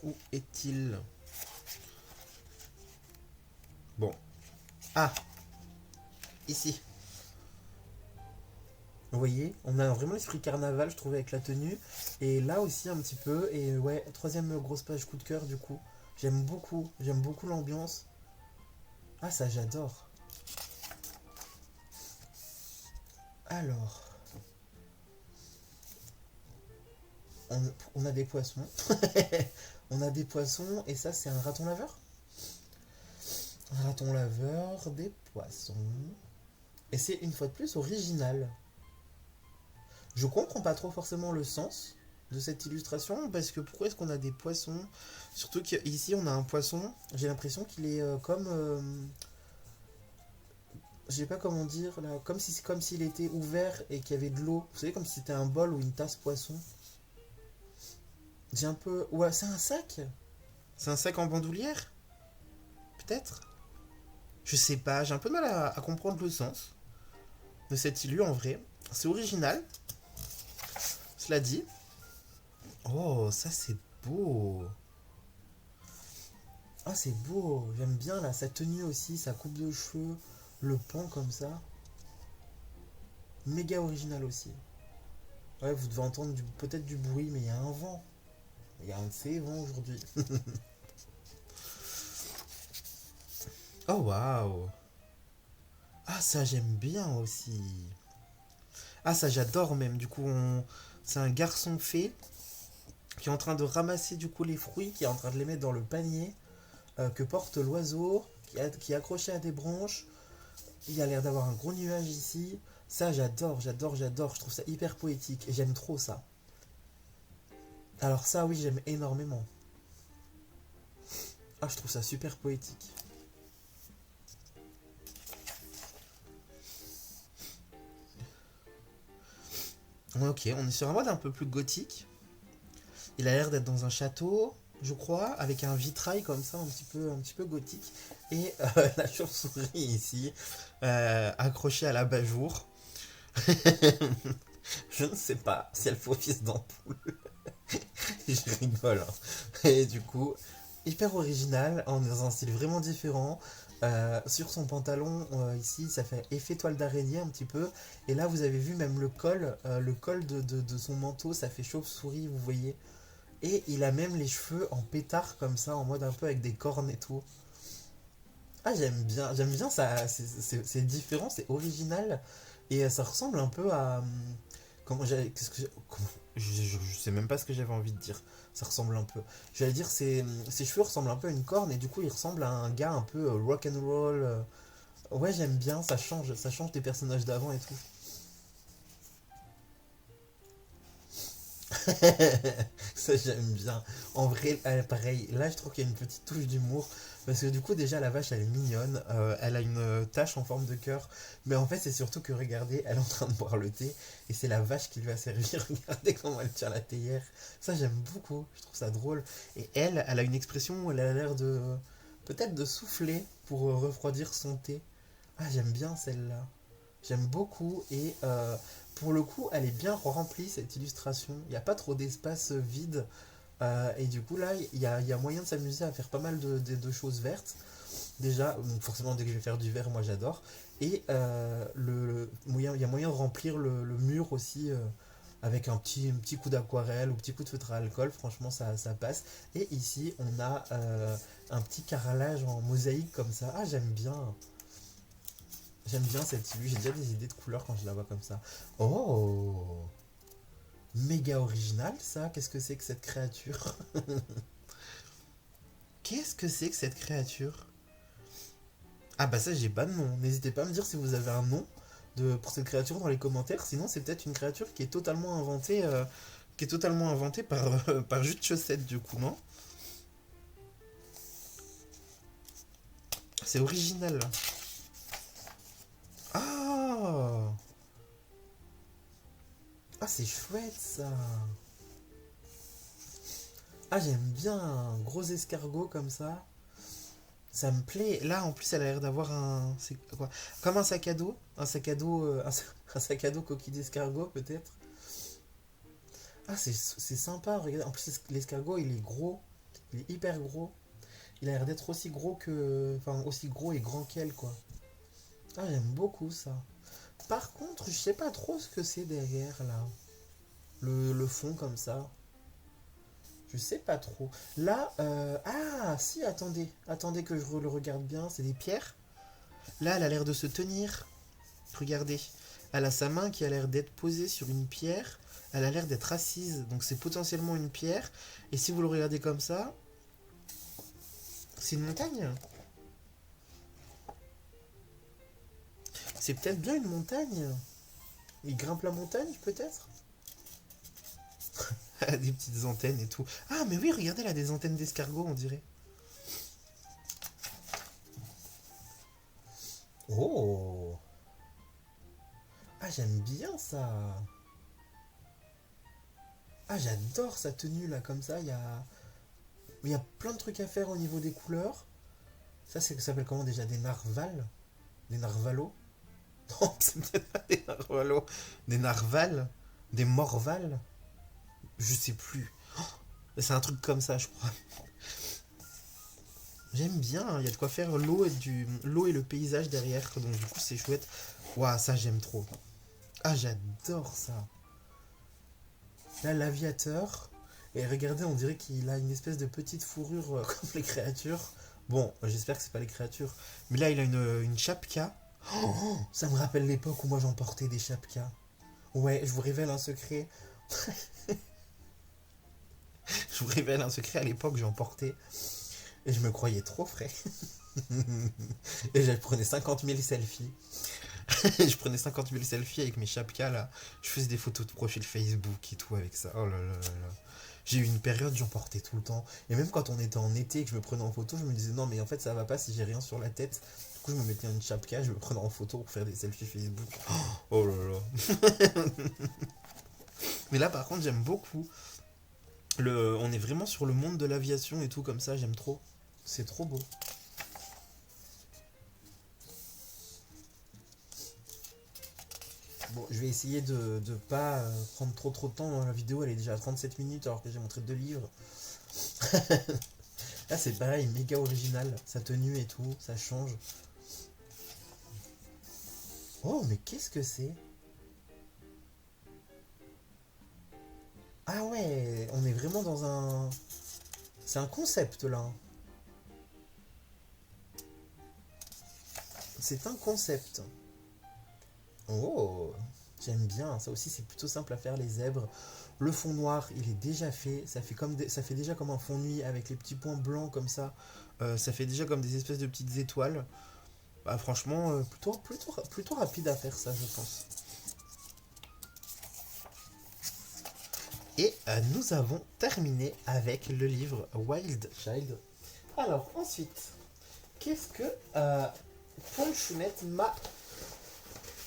Où est-il? Bon. Ah, ici. Vous voyez, on a vraiment l'esprit carnaval, je trouvais, avec la tenue. Et là aussi, un petit peu. Et ouais, troisième grosse page coup de cœur, du coup. J'aime beaucoup l'ambiance. Ah, ça, j'adore. Alors, on a des poissons. On a des poissons, et ça, c'est un raton laveur. Un raton laveur, des poissons. Et c'est une fois de plus original. Je comprends pas trop forcément le sens de cette illustration parce que pourquoi est-ce qu'on a des poissons? Surtout qu'ici on a un poisson, j'ai l'impression qu'il est comme je sais pas comment dire là, comme s'il était ouvert et qu'il y avait de l'eau. Vous savez, comme si c'était un bol ou une tasse poisson. J'ai un peu, ouais, c'est un sac. C'est un sac en bandoulière, peut-être. Je sais pas, j'ai un peu de mal à comprendre le sens de cette illu en vrai. C'est original, cela dit. Oh, ça c'est beau. Ah, c'est beau. J'aime bien là, sa tenue aussi, sa coupe de cheveux, le pan comme ça. Méga original aussi. Ouais, vous devez entendre peut-être du bruit, mais il y a un vent. Il y a un de ces vents aujourd'hui. Oh waouh. Ah, ça j'aime bien aussi. Ah, ça j'adore même. Du coup, c'est un garçon fée qui est en train de ramasser du coup les fruits, qui est en train de les mettre dans le panier que porte l'oiseau, qui est accroché à des branches. Il a l'air d'avoir un gros nuage ici. Ça, j'adore, j'adore, j'adore. Je trouve ça hyper poétique et j'aime trop ça. Alors ça, oui, j'aime énormément. Ah, je trouve ça super poétique. Ok, on est sur un mode un peu plus gothique. Il a l'air d'être dans un château, je crois, avec un vitrail comme ça, un petit peu gothique. Et la chauve-souris ici, accrochée à l'abat-jour. Je ne sais pas si elle fait office d'ampoule. Je rigole, hein. Et du coup, hyper original, on est dans un style vraiment différent. Sur son pantalon, ici, ça fait effet toile d'araignée un petit peu. Et là, vous avez vu même le col de son manteau, ça fait chauve-souris, vous voyez. Et il a même les cheveux en pétard comme ça, en mode un peu avec des cornes et tout. Ah, j'aime bien ça, c'est différent, c'est original. Et ça ressemble un peu à. Comment j'allais. Qu'est-ce que je sais même pas ce que j'avais envie de dire. Ça ressemble un peu. J'allais dire, ses cheveux ressemblent un peu à une corne et du coup, il ressemble à un gars un peu rock and roll. Ouais, j'aime bien, ça change des personnages d'avant et tout. Ça, j'aime bien. En vrai, pareil, là, je trouve qu'il y a une petite touche d'humour. Parce que du coup, déjà, la vache, elle est mignonne. Elle a une tache en forme de cœur. Mais en fait, c'est surtout que, regardez, elle est en train de boire le thé. Et c'est la vache qui lui a servi. Regardez comment elle tient la théière. Ça, j'aime beaucoup. Je trouve ça drôle. Et elle a une expression où elle a l'air de... peut-être de souffler pour refroidir son thé. Ah, j'aime bien celle-là. J'aime beaucoup et pour le coup, elle est bien remplie cette illustration. Il n'y a pas trop d'espace vide et du coup, là, il y a moyen de s'amuser à faire pas mal de choses vertes. Déjà, donc forcément, dès que je vais faire du vert, moi j'adore. Et il y a moyen de remplir le mur aussi avec un petit coup d'aquarelle ou un petit coup de feutre à alcool. Franchement, ça passe. Et ici, on a un petit carrelage en mosaïque comme ça. Ah, j'aime bien. J'aime bien cette illu, j'ai déjà des idées de couleurs quand je la vois comme ça. Oh, méga original ça, qu'est-ce que c'est que cette créature? Qu'est-ce que c'est que cette créature? Ah bah ça j'ai pas de nom, n'hésitez pas à me dire si vous avez un nom pour cette créature dans les commentaires, sinon c'est peut-être une créature qui est totalement inventée par Jus de Chaussette du coup, non? C'est original. Ah, ah c'est chouette ça. Ah j'aime bien un gros escargot comme ça. Ça me plaît. Là, en plus, elle a l'air d'avoir un. C'est quoi? Comme un sac à dos. Un sac à dos. Un sac à dos coquille d'escargot, peut-être. Ah, c'est sympa. Regardez. En plus, l'escargot, il est gros. Il est hyper gros. Il a l'air d'être aussi gros que. Enfin, aussi gros et grand qu'elle, quoi. Ah, j'aime beaucoup ça. Par contre, je sais pas trop ce que c'est derrière, là. Le fond, comme ça. Je sais pas trop. Là, ah, si, attendez. Attendez que je le regarde bien. C'est des pierres. Là, elle a l'air de se tenir. Regardez, elle a sa main qui a l'air d'être posée sur une pierre. Elle a l'air d'être assise, donc c'est potentiellement une pierre. Et si vous le regardez comme ça, c'est une montagne. C'est peut-être bien une montagne. Il grimpe la montagne, peut-être. Elle a des petites antennes et tout. Ah, mais oui, regardez, elle a des antennes d'escargot, on dirait. Oh, ah, j'aime bien ça. Ah, j'adore sa tenue là, comme ça. Il y a plein de trucs à faire au niveau des couleurs. Ça s'appelle comment déjà? Des narvals? Des narvalos? Non, c'est peut-être pas des narvalos. Des narvals? Des morvals? Je sais plus. C'est un truc comme ça, je crois. J'aime bien, hein, il y a de quoi faire l'eau et le paysage derrière, donc du coup c'est chouette. Waouh, ça j'aime trop. Ah, j'adore ça. Là, l'aviateur. Et regardez, on dirait qu'il a une espèce de petite fourrure comme les créatures. Bon, j'espère que c'est pas les créatures. Mais là, il a une chapka. Oh, ça me rappelle l'époque où moi j'en portais des chapkas. Ouais, je vous révèle un secret. Je vous révèle un secret, à l'époque j'en portais. Et je me croyais trop frais. Et je prenais 50 000 selfies. Je prenais 50 000 selfies avec mes chapkas là. Je faisais des photos de profil Facebook et tout avec ça. Oh là là là là. J'ai eu une période, j'en portais tout le temps. Et même quand on était en été et que je me prenais en photo, je me disais non, mais en fait, ça va pas si j'ai rien sur la tête. Du coup, je me mettais une chapka, je me prenais en photo pour faire des selfies Facebook. Oh là là. Mais là, par contre, j'aime beaucoup. On est vraiment sur le monde de l'aviation et tout comme ça, j'aime trop. C'est trop beau. Bon, je vais essayer de pas prendre trop de temps dans la vidéo. Elle est déjà à 37 minutes alors que j'ai montré deux livres. Là, c'est pareil, méga original. Sa tenue et tout, ça change. Oh, mais qu'est-ce que c'est? Ah ouais, on est vraiment dans un... C'est un concept là. C'est un concept. Oh, j'aime bien. Ça aussi, c'est plutôt simple à faire, les zèbres. Le fond noir, il est déjà fait. Ça fait déjà comme un fond nuit avec les petits points blancs comme ça. Ça fait déjà comme des espèces de petites étoiles. Bah, franchement, plutôt rapide à faire ça, je pense. Et nous avons terminé avec le livre Wild Child. Alors ensuite, qu'est-ce que Ponchounette m'a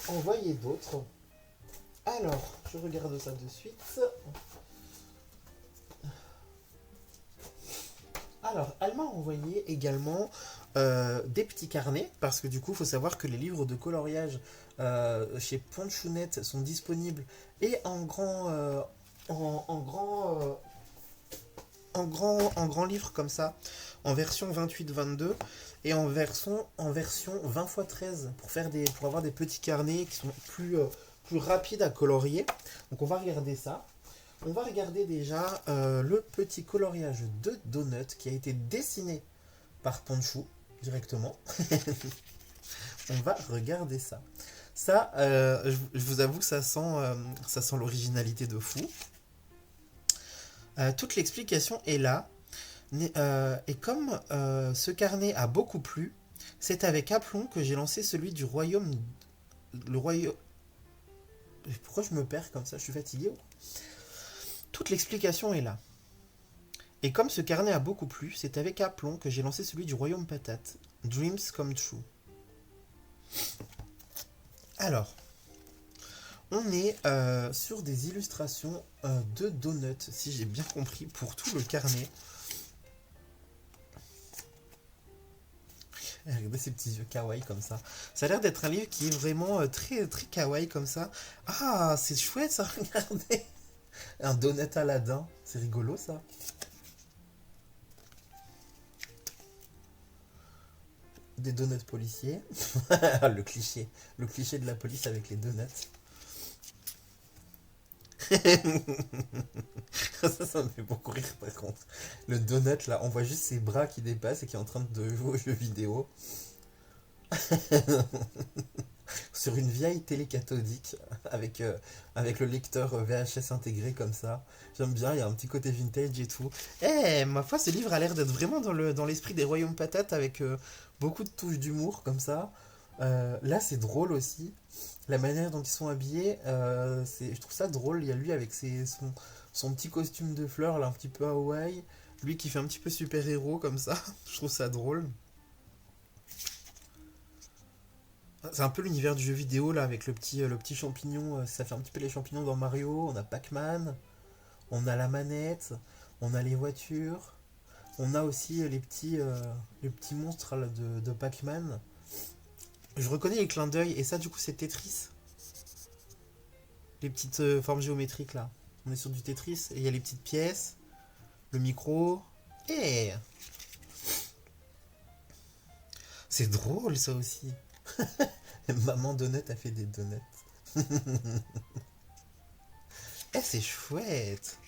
envoyé d'autre? Alors, je regarde ça de suite. Alors, elle m'a envoyé également des petits carnets, parce que du coup, il faut savoir que les livres de coloriage chez Ponchounette sont disponibles et en grand, en grand livre comme ça, en version 28-22 et en version 20x13 pour avoir des petits carnets qui sont plus rapides à colorier. Donc on va regarder ça. On va regarder déjà le petit coloriage de Donut qui a été dessiné par Ponchou directement. On va regarder ça. Ça, je vous avoue que ça sent l'originalité de fou. Toute l'explication est là. Et comme ce carnet a beaucoup plu, c'est avec aplomb que j'ai lancé celui du royaume. Le royaume. Pourquoi je me perds comme ça? Je suis fatigué. Toute l'explication est là. Et comme ce carnet a beaucoup plu, c'est avec aplomb que j'ai lancé celui du royaume patate. Dreams come true. Alors, on est sur des illustrations de Donut, si j'ai bien compris, pour tout le carnet. Regardez ces petits yeux kawaii comme ça. Ça a l'air d'être un livre qui est vraiment très, très kawaii comme ça. Ah, c'est chouette ça, regardez. Un Donut Aladdin, c'est rigolo ça. Des donuts policiers. le cliché de la police avec les donuts. Ça me fait beaucoup rire par contre. Le donut là, on voit juste ses bras qui dépassent et qui est en train de jouer aux jeux vidéo. Sur une vieille télé cathodique avec le lecteur VHS intégré comme ça. J'aime bien, il y a un petit côté vintage et tout. Eh, ma foi, ce livre a l'air d'être vraiment dans l'esprit des Royaumes Patates avec beaucoup de touches d'humour comme ça. Là, c'est drôle aussi. La manière dont ils sont habillés, je trouve ça drôle. Il y a lui avec son petit costume de fleurs, là, un petit peu Hawaï. Lui qui fait un petit peu super-héros comme ça. Je trouve ça drôle. C'est un peu l'univers du jeu vidéo là avec le petit champignon. Ça fait un petit peu les champignons dans Mario. On a Pac-Man, on a la manette, on a les voitures, on a aussi les petits monstres là, de Pac-Man. Je reconnais les clins d'œil et ça du coup c'est Tetris. Les petites formes géométriques là. On est sur du Tetris et il y a les petites pièces, le micro. Et c'est drôle ça aussi. Maman Donut a fait des donuts. Eh, c'est chouette.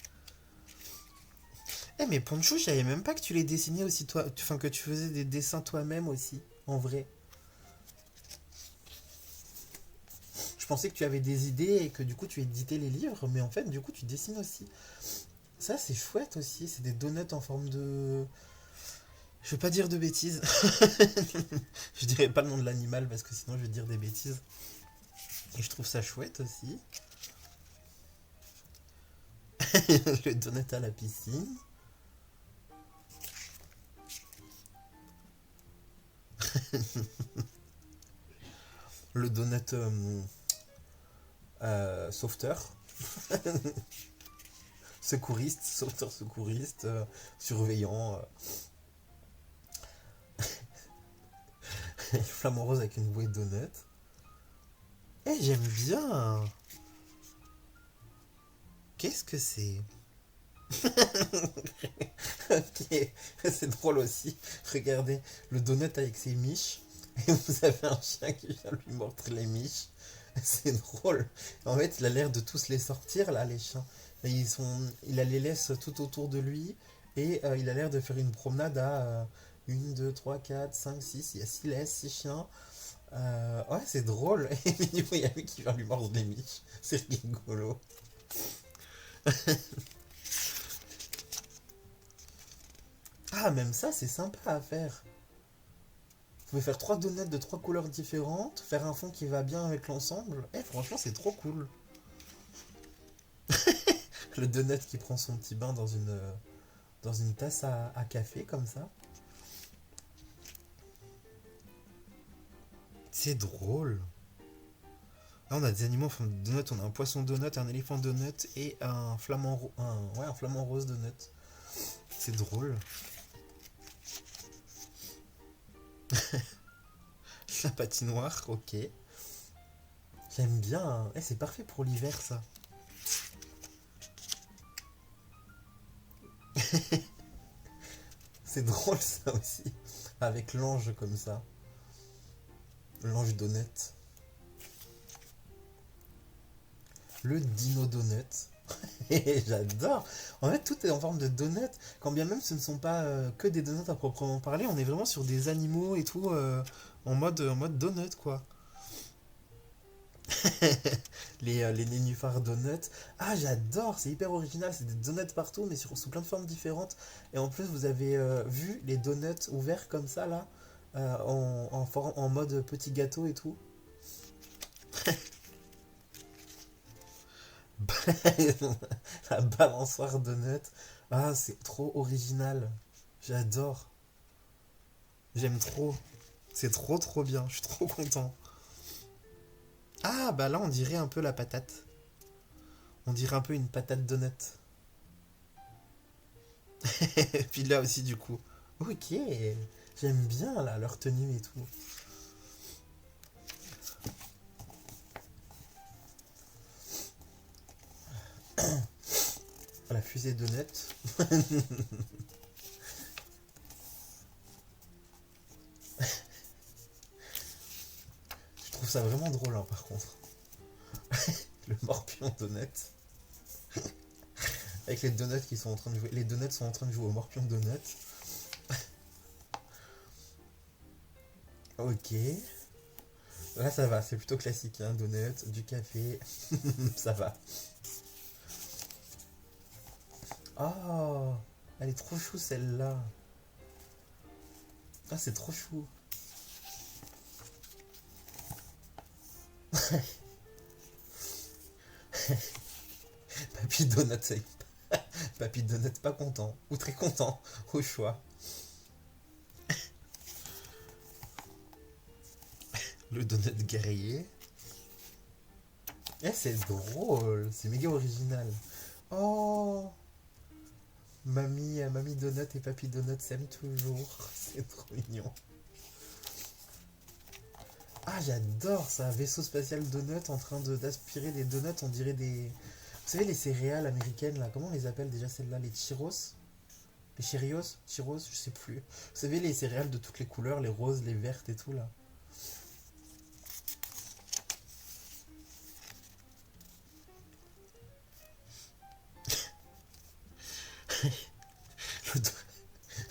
Eh, mais Ponchou, je savais même pas que tu les dessinais aussi toi. Enfin, que tu faisais des dessins toi-même aussi, en vrai. Je pensais que tu avais des idées et que du coup tu éditais les livres, mais en fait, du coup, tu dessines aussi. Ça, c'est chouette aussi. C'est des donuts en forme de. Je vais pas dire de bêtises. Je dirais pas le nom de l'animal parce que sinon je vais dire des bêtises. Et je trouve ça chouette aussi. Le donut à la piscine. Le donut sauveteur. Secouriste, sauveteur secouriste, surveillant. Flamant rose avec une bouée de donut. Eh, j'aime bien. Qu'est-ce que c'est? Ok, c'est drôle aussi. Regardez, le donut avec ses miches. Et vous avez un chien qui vient lui mordre les miches. C'est drôle. En fait, il a l'air de tous les sortir là, les chiens. Et il a les laisse tout autour de lui. Et il a l'air de faire une promenade à 1, 2, 3, 4, 5, 6. Il y a 6 laisses, 6 chiens. Ouais, c'est drôle. Et du coup, il y a lui qui vient lui mordre les miches. C'est rigolo. Ah, même ça, c'est sympa à faire. Vous pouvez faire 3 donuts de 3 couleurs différentes, faire un fond qui va bien avec l'ensemble. Eh, franchement, c'est trop cool. Le donut qui prend son petit bain dans une tasse à café comme ça. C'est drôle. Là, on a des animaux en forme de donut. On a un poisson donut, un éléphant donut et un ouais, un flamant rose donut. C'est drôle. La patinoire, ok. J'aime bien, hein. C'est parfait pour l'hiver, ça. C'est drôle, ça aussi. Avec l'ange comme ça. L'ange donut. Le dino donut. J'adore. En fait, tout est en forme de donut. Quand bien même ce ne sont pas que des donuts à proprement parler, on est vraiment sur des animaux et tout en mode donut, quoi. Les nénuphars donuts. Ah, j'adore, c'est hyper original. C'est des donuts partout, mais sous plein de formes différentes. Et en plus, vous avez vu les donuts ouverts comme ça, là, en mode petit gâteau et tout. La balançoire donut. Ah, c'est trop original. J'adore. J'aime trop. C'est trop trop bien. Je suis trop content. Ah, bah là, on dirait un peu la patate. On dirait un peu une patate donut. Et puis là aussi, du coup. Ok. J'aime bien, là, leur tenue et tout. La fusée donut. Je trouve ça vraiment drôle, hein, par contre. Le morpion donut. Avec les donuts qui sont en train de jouer. Les donuts sont en train de jouer au morpion donut. Ok. Là, ça va. C'est plutôt classique, hein. Donut, du café. Ça va. Oh, elle est trop chou, celle-là. Ah, c'est trop chou. Papy Donut, c'est... Papy Donut pas content. Ou très content, au choix. Le donut guerrier. C'est drôle. C'est méga original. Oh, mamie Donut et Papy Donut s'aiment toujours. C'est trop mignon. Ah, j'adore ça. Vaisseau spatial donut en train d'aspirer des donuts. On dirait des... Vous savez, les céréales américaines, là, comment on les appelle déjà celles-là? Les Cheetos? Les Cheerios? Cheetos? Je sais plus. Vous savez, les céréales de toutes les couleurs, les roses, les vertes et tout, là. Le, do-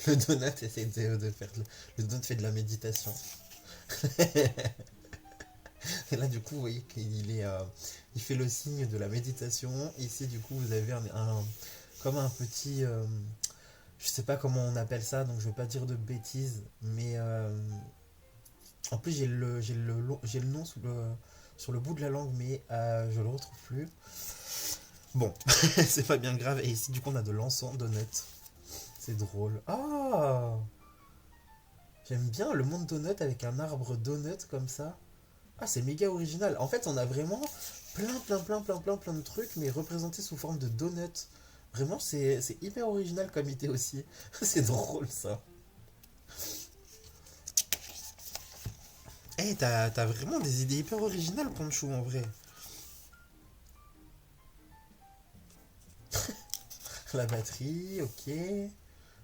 le donut essaie de faire... Le donut fait de la méditation. Et là, du coup, vous voyez qu'il est... il fait le signe de la méditation. Ici, du coup, vous avez comme un petit... je sais pas comment on appelle ça, donc je vais pas dire de bêtises, mais en plus j'ai le nom sur le bout de la langue, mais je le retrouve plus. Bon, c'est pas bien grave. Et ici, du coup, on a de l'encens donut. C'est drôle. Ah, j'aime bien le monde donut avec un arbre donut comme ça. Ah, c'est méga original. En fait, on a vraiment plein de trucs, mais représentés sous forme de donut. Vraiment, c'est hyper original comme idée aussi. C'est drôle ça. T'as vraiment des idées hyper originales, Ponchou, en vrai. La batterie, ok.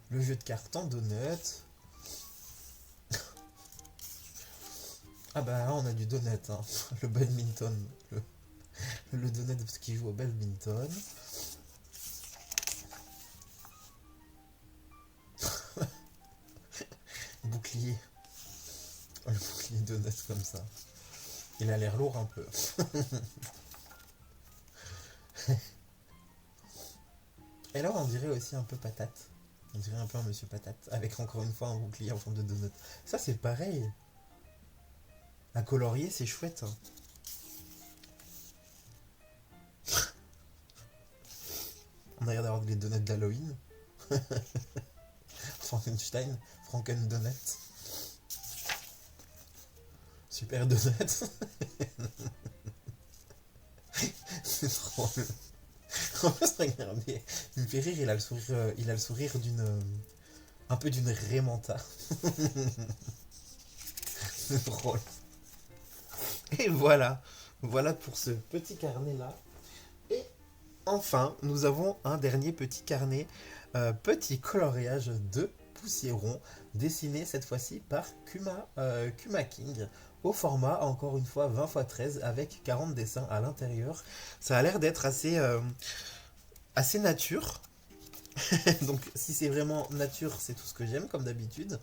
Le jeu de cartes en donut. Ah bah, on a du donut, hein. Le badminton. Le donut parce qu'il joue au badminton. Bouclier. Le bouclier donut comme ça. Il a l'air lourd un peu. Et là, on dirait aussi un peu patate. On dirait un peu un monsieur patate. Avec encore une fois un bouclier en forme de donut. Ça, c'est pareil. À colorier, c'est chouette, hein. On a l'air d'avoir des donuts d'Halloween. Frankenstein, Franken-donut. Super donut. C'est drôle. On va se regarder. Il me fait rire, il a le sourire d'une. Un peu d'une Raymanta. C'est drôle. Et voilà. Voilà pour ce petit carnet-là. Et enfin, nous avons un dernier petit carnet. Petit coloriage de poussiérons. Dessiné cette fois-ci par Kuma King. Au format, encore une fois, 20 x 13 avec 40 dessins à l'intérieur. Ça a l'air d'être assez nature. Donc si c'est vraiment nature, c'est tout ce que j'aime comme d'habitude.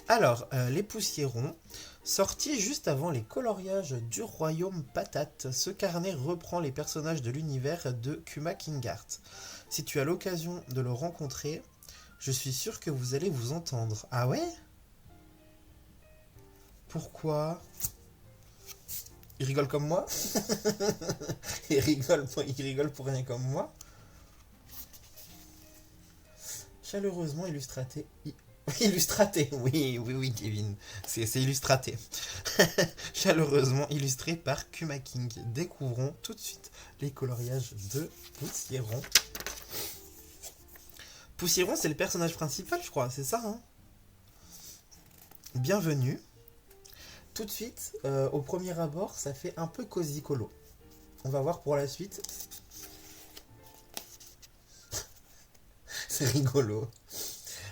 Alors, les poussiérons, sortis juste avant les coloriages du royaume patate, ce carnet reprend les personnages de l'univers de Kuma King Art. Si tu as l'occasion de le rencontrer, je suis sûr que vous allez vous entendre. Ah ouais? Pourquoi? Il rigole comme moi? il rigole pour rien comme moi? Chaleureusement illustraté. Illustraté, oui, Kevin. C'est illustraté. Chaleureusement illustré par Kuma King. Découvrons tout de suite les coloriages de Poussiéron. Poussiéron, c'est le personnage principal, je crois, c'est ça, hein? Bienvenue. Tout de suite, au premier abord, ça fait un peu cosy colo. On va voir pour la suite. C'est rigolo.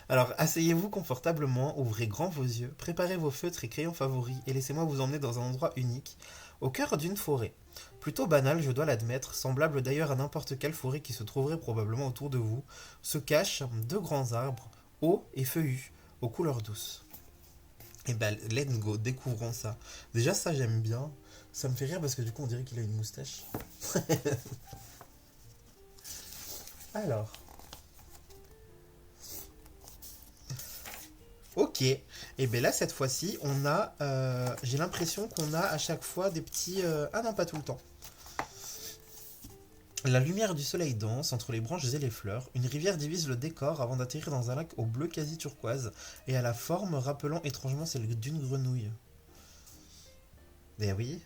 Alors, asseyez-vous confortablement, ouvrez grand vos yeux, préparez vos feutres et crayons favoris et laissez-moi vous emmener dans un endroit unique, au cœur d'une forêt. Plutôt banal, je dois l'admettre, semblable d'ailleurs à n'importe quelle forêt qui se trouverait probablement autour de vous, se cachent deux grands arbres, hauts et feuillus, aux couleurs douces. Et ben, let's go, découvrons ça. Déjà, ça, j'aime bien. Ça me fait rire parce que du coup, on dirait qu'il a une moustache. Alors. Ok. Et bien là, cette fois-ci, on a... j'ai l'impression qu'on a à chaque fois des petits... Ah non, pas tout le temps. La lumière du soleil danse entre les branches et les fleurs. Une rivière divise le décor avant d'atterrir dans un lac au bleu quasi turquoise et à la forme rappelant étrangement celle d'une grenouille. Eh oui.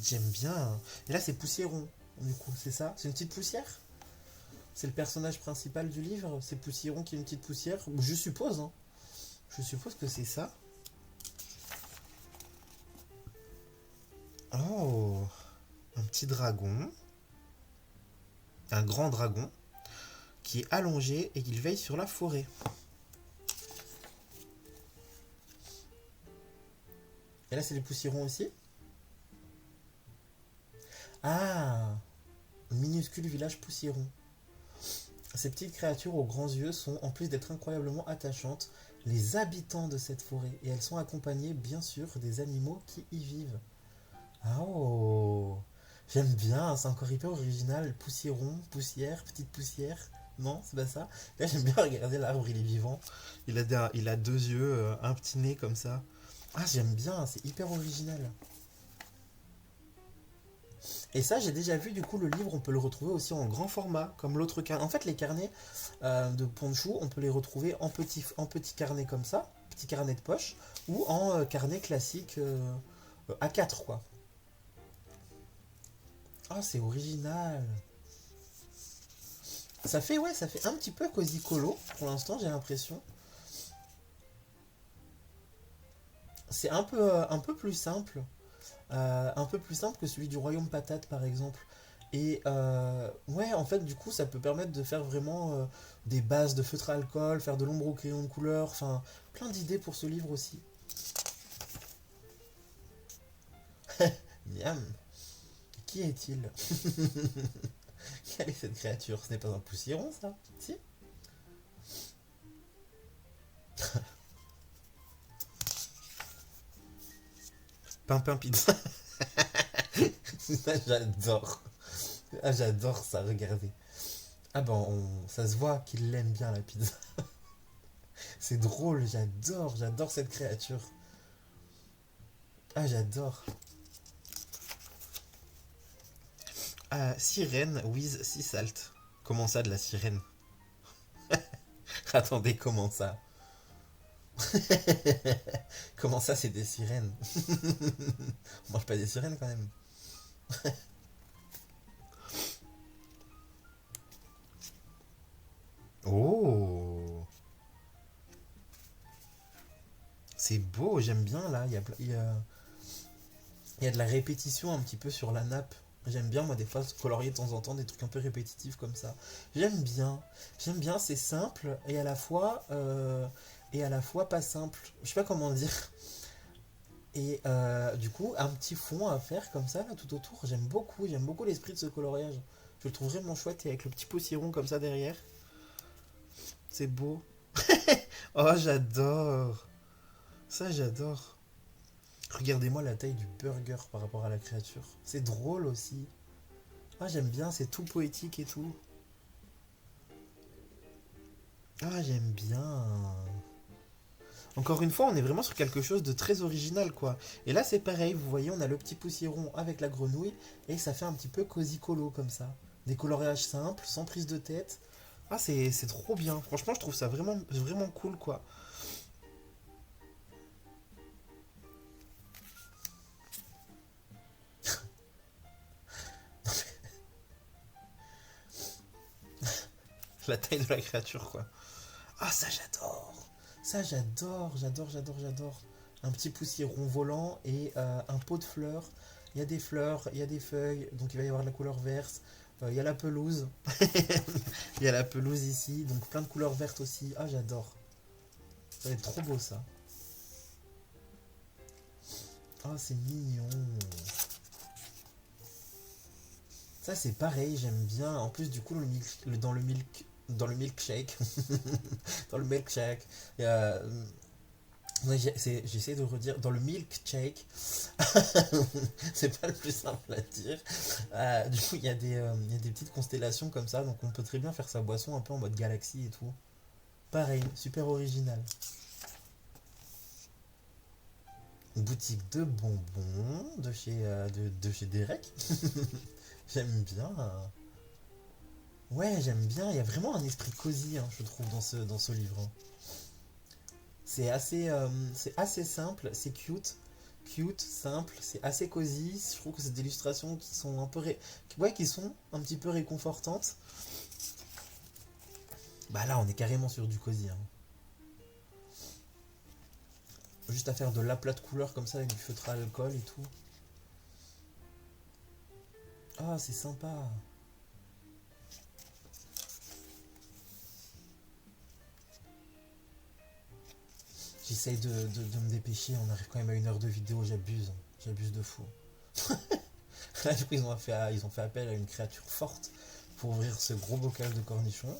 J'aime bien. Et là, c'est Poussiéron, du coup, c'est ça? C'est une petite poussière? C'est le personnage principal du livre? C'est Poussiéron qui est une petite poussière? Je suppose, hein. Je suppose que c'est ça. Oh, un petit dragon. Un grand dragon qui est allongé et il veille sur la forêt. Et là, c'est les Poussiérons aussi? Ah, minuscule village Poussiéron. Ces petites créatures aux grands yeux sont, en plus d'être incroyablement attachantes, les habitants de cette forêt. Et elles sont accompagnées, bien sûr, des animaux qui y vivent. Ah, oh, j'aime bien, c'est encore hyper original. Poussiéron, poussière, petite poussière. Non, c'est pas ça. Là, j'aime bien regarder l'arbre, il est vivant. Il a deux yeux, un petit nez comme ça. Ah, j'aime bien, c'est hyper original. Et ça, j'ai déjà vu, du coup, le livre, on peut le retrouver aussi en grand format, comme l'autre carnet. En fait, les carnets de Ponchou, on peut les retrouver en petit carnet comme ça, petit carnet de poche, ou en carnet classique A4, quoi. Ah, c'est original. Ça fait un petit peu cosy colo, pour l'instant, j'ai l'impression. C'est un peu plus simple. Un peu plus simple que celui du Royaume Patate, par exemple. Et ouais, en fait, du coup, ça peut permettre de faire vraiment des bases de feutre à alcool, faire de l'ombre au crayon de couleur, enfin, plein d'idées pour ce livre aussi. Miam. Qui est-il? Quelle est cette créature? Ce n'est pas un poussiéron, ça? Si? Pimpin pizza. Ça, j'adore. Ah, j'adore ça, regardez. Ah ben, ça se voit qu'il aime bien la pizza. C'est drôle, j'adore cette créature. Ah, j'adore. Sirène with sea salt. Comment ça de la sirène? Attendez, comment ça? Comment ça, c'est des sirènes? On mange pas des sirènes quand même. Oh, c'est beau, j'aime bien là. Il y a de la répétition un petit peu sur la nappe. J'aime bien, moi, des fois, colorier de temps en temps des trucs un peu répétitifs comme ça. J'aime bien. J'aime bien, c'est simple et à la fois pas simple. Je sais pas comment dire. Et du coup, un petit fond à faire comme ça, là, tout autour. J'aime beaucoup l'esprit de ce coloriage. Je le trouve vraiment chouette et avec le petit potiron comme ça derrière. C'est beau. Oh, j'adore. Ça, j'adore. Regardez-moi la taille du burger par rapport à la créature. C'est drôle aussi. Ah, j'aime bien, c'est tout poétique et tout. Ah, j'aime bien. Encore une fois, on est vraiment sur quelque chose de très original, quoi. Et là, c'est pareil, vous voyez, on a le petit poussiéron avec la grenouille, et ça fait un petit peu cosy colo, comme ça. Des coloriages simples, sans prise de tête. Ah, c'est trop bien. Franchement, je trouve ça vraiment, vraiment cool, quoi. La taille de la créature, quoi. Ah, ça, j'adore. Ça, j'adore. Un petit poussiéron volant et un pot de fleurs. Il y a des fleurs, il y a des feuilles, donc il va y avoir de la couleur verte. Il y a la pelouse. Il y a la pelouse ici, donc plein de couleurs vertes aussi. Ah, j'adore. Ça va être trop beau ça. Ah, c'est mignon. Ça, c'est pareil, j'aime bien. En plus, du coup, dans le milkshake, dans le milkshake, il y a, ouais, j'essaie de redire dans le milkshake. C'est pas le plus simple à dire. Du coup, il y a des petites constellations comme ça, donc on peut très bien faire sa boisson un peu en mode galaxie et tout. Pareil, super original. Boutique de bonbons de chez Derek. J'aime bien. Ouais, j'aime bien. Il y a vraiment un esprit cosy, hein, je trouve, dans ce livre, hein. C'est assez simple, c'est cute, simple, c'est assez cosy. Je trouve que c'est des illustrations qui sont ouais, qui sont un petit peu réconfortantes. Bah là, on est carrément sur du cosy, hein. Juste à faire de l'aplat de couleurs comme ça avec du feutre à alcool et tout. Ah, c'est sympa. J'essaye de me dépêcher, on arrive quand même à 1 heure de vidéo, j'abuse. J'abuse de fou. Là, du coup, ils ont fait appel à une créature forte pour ouvrir ce gros bocal de cornichons.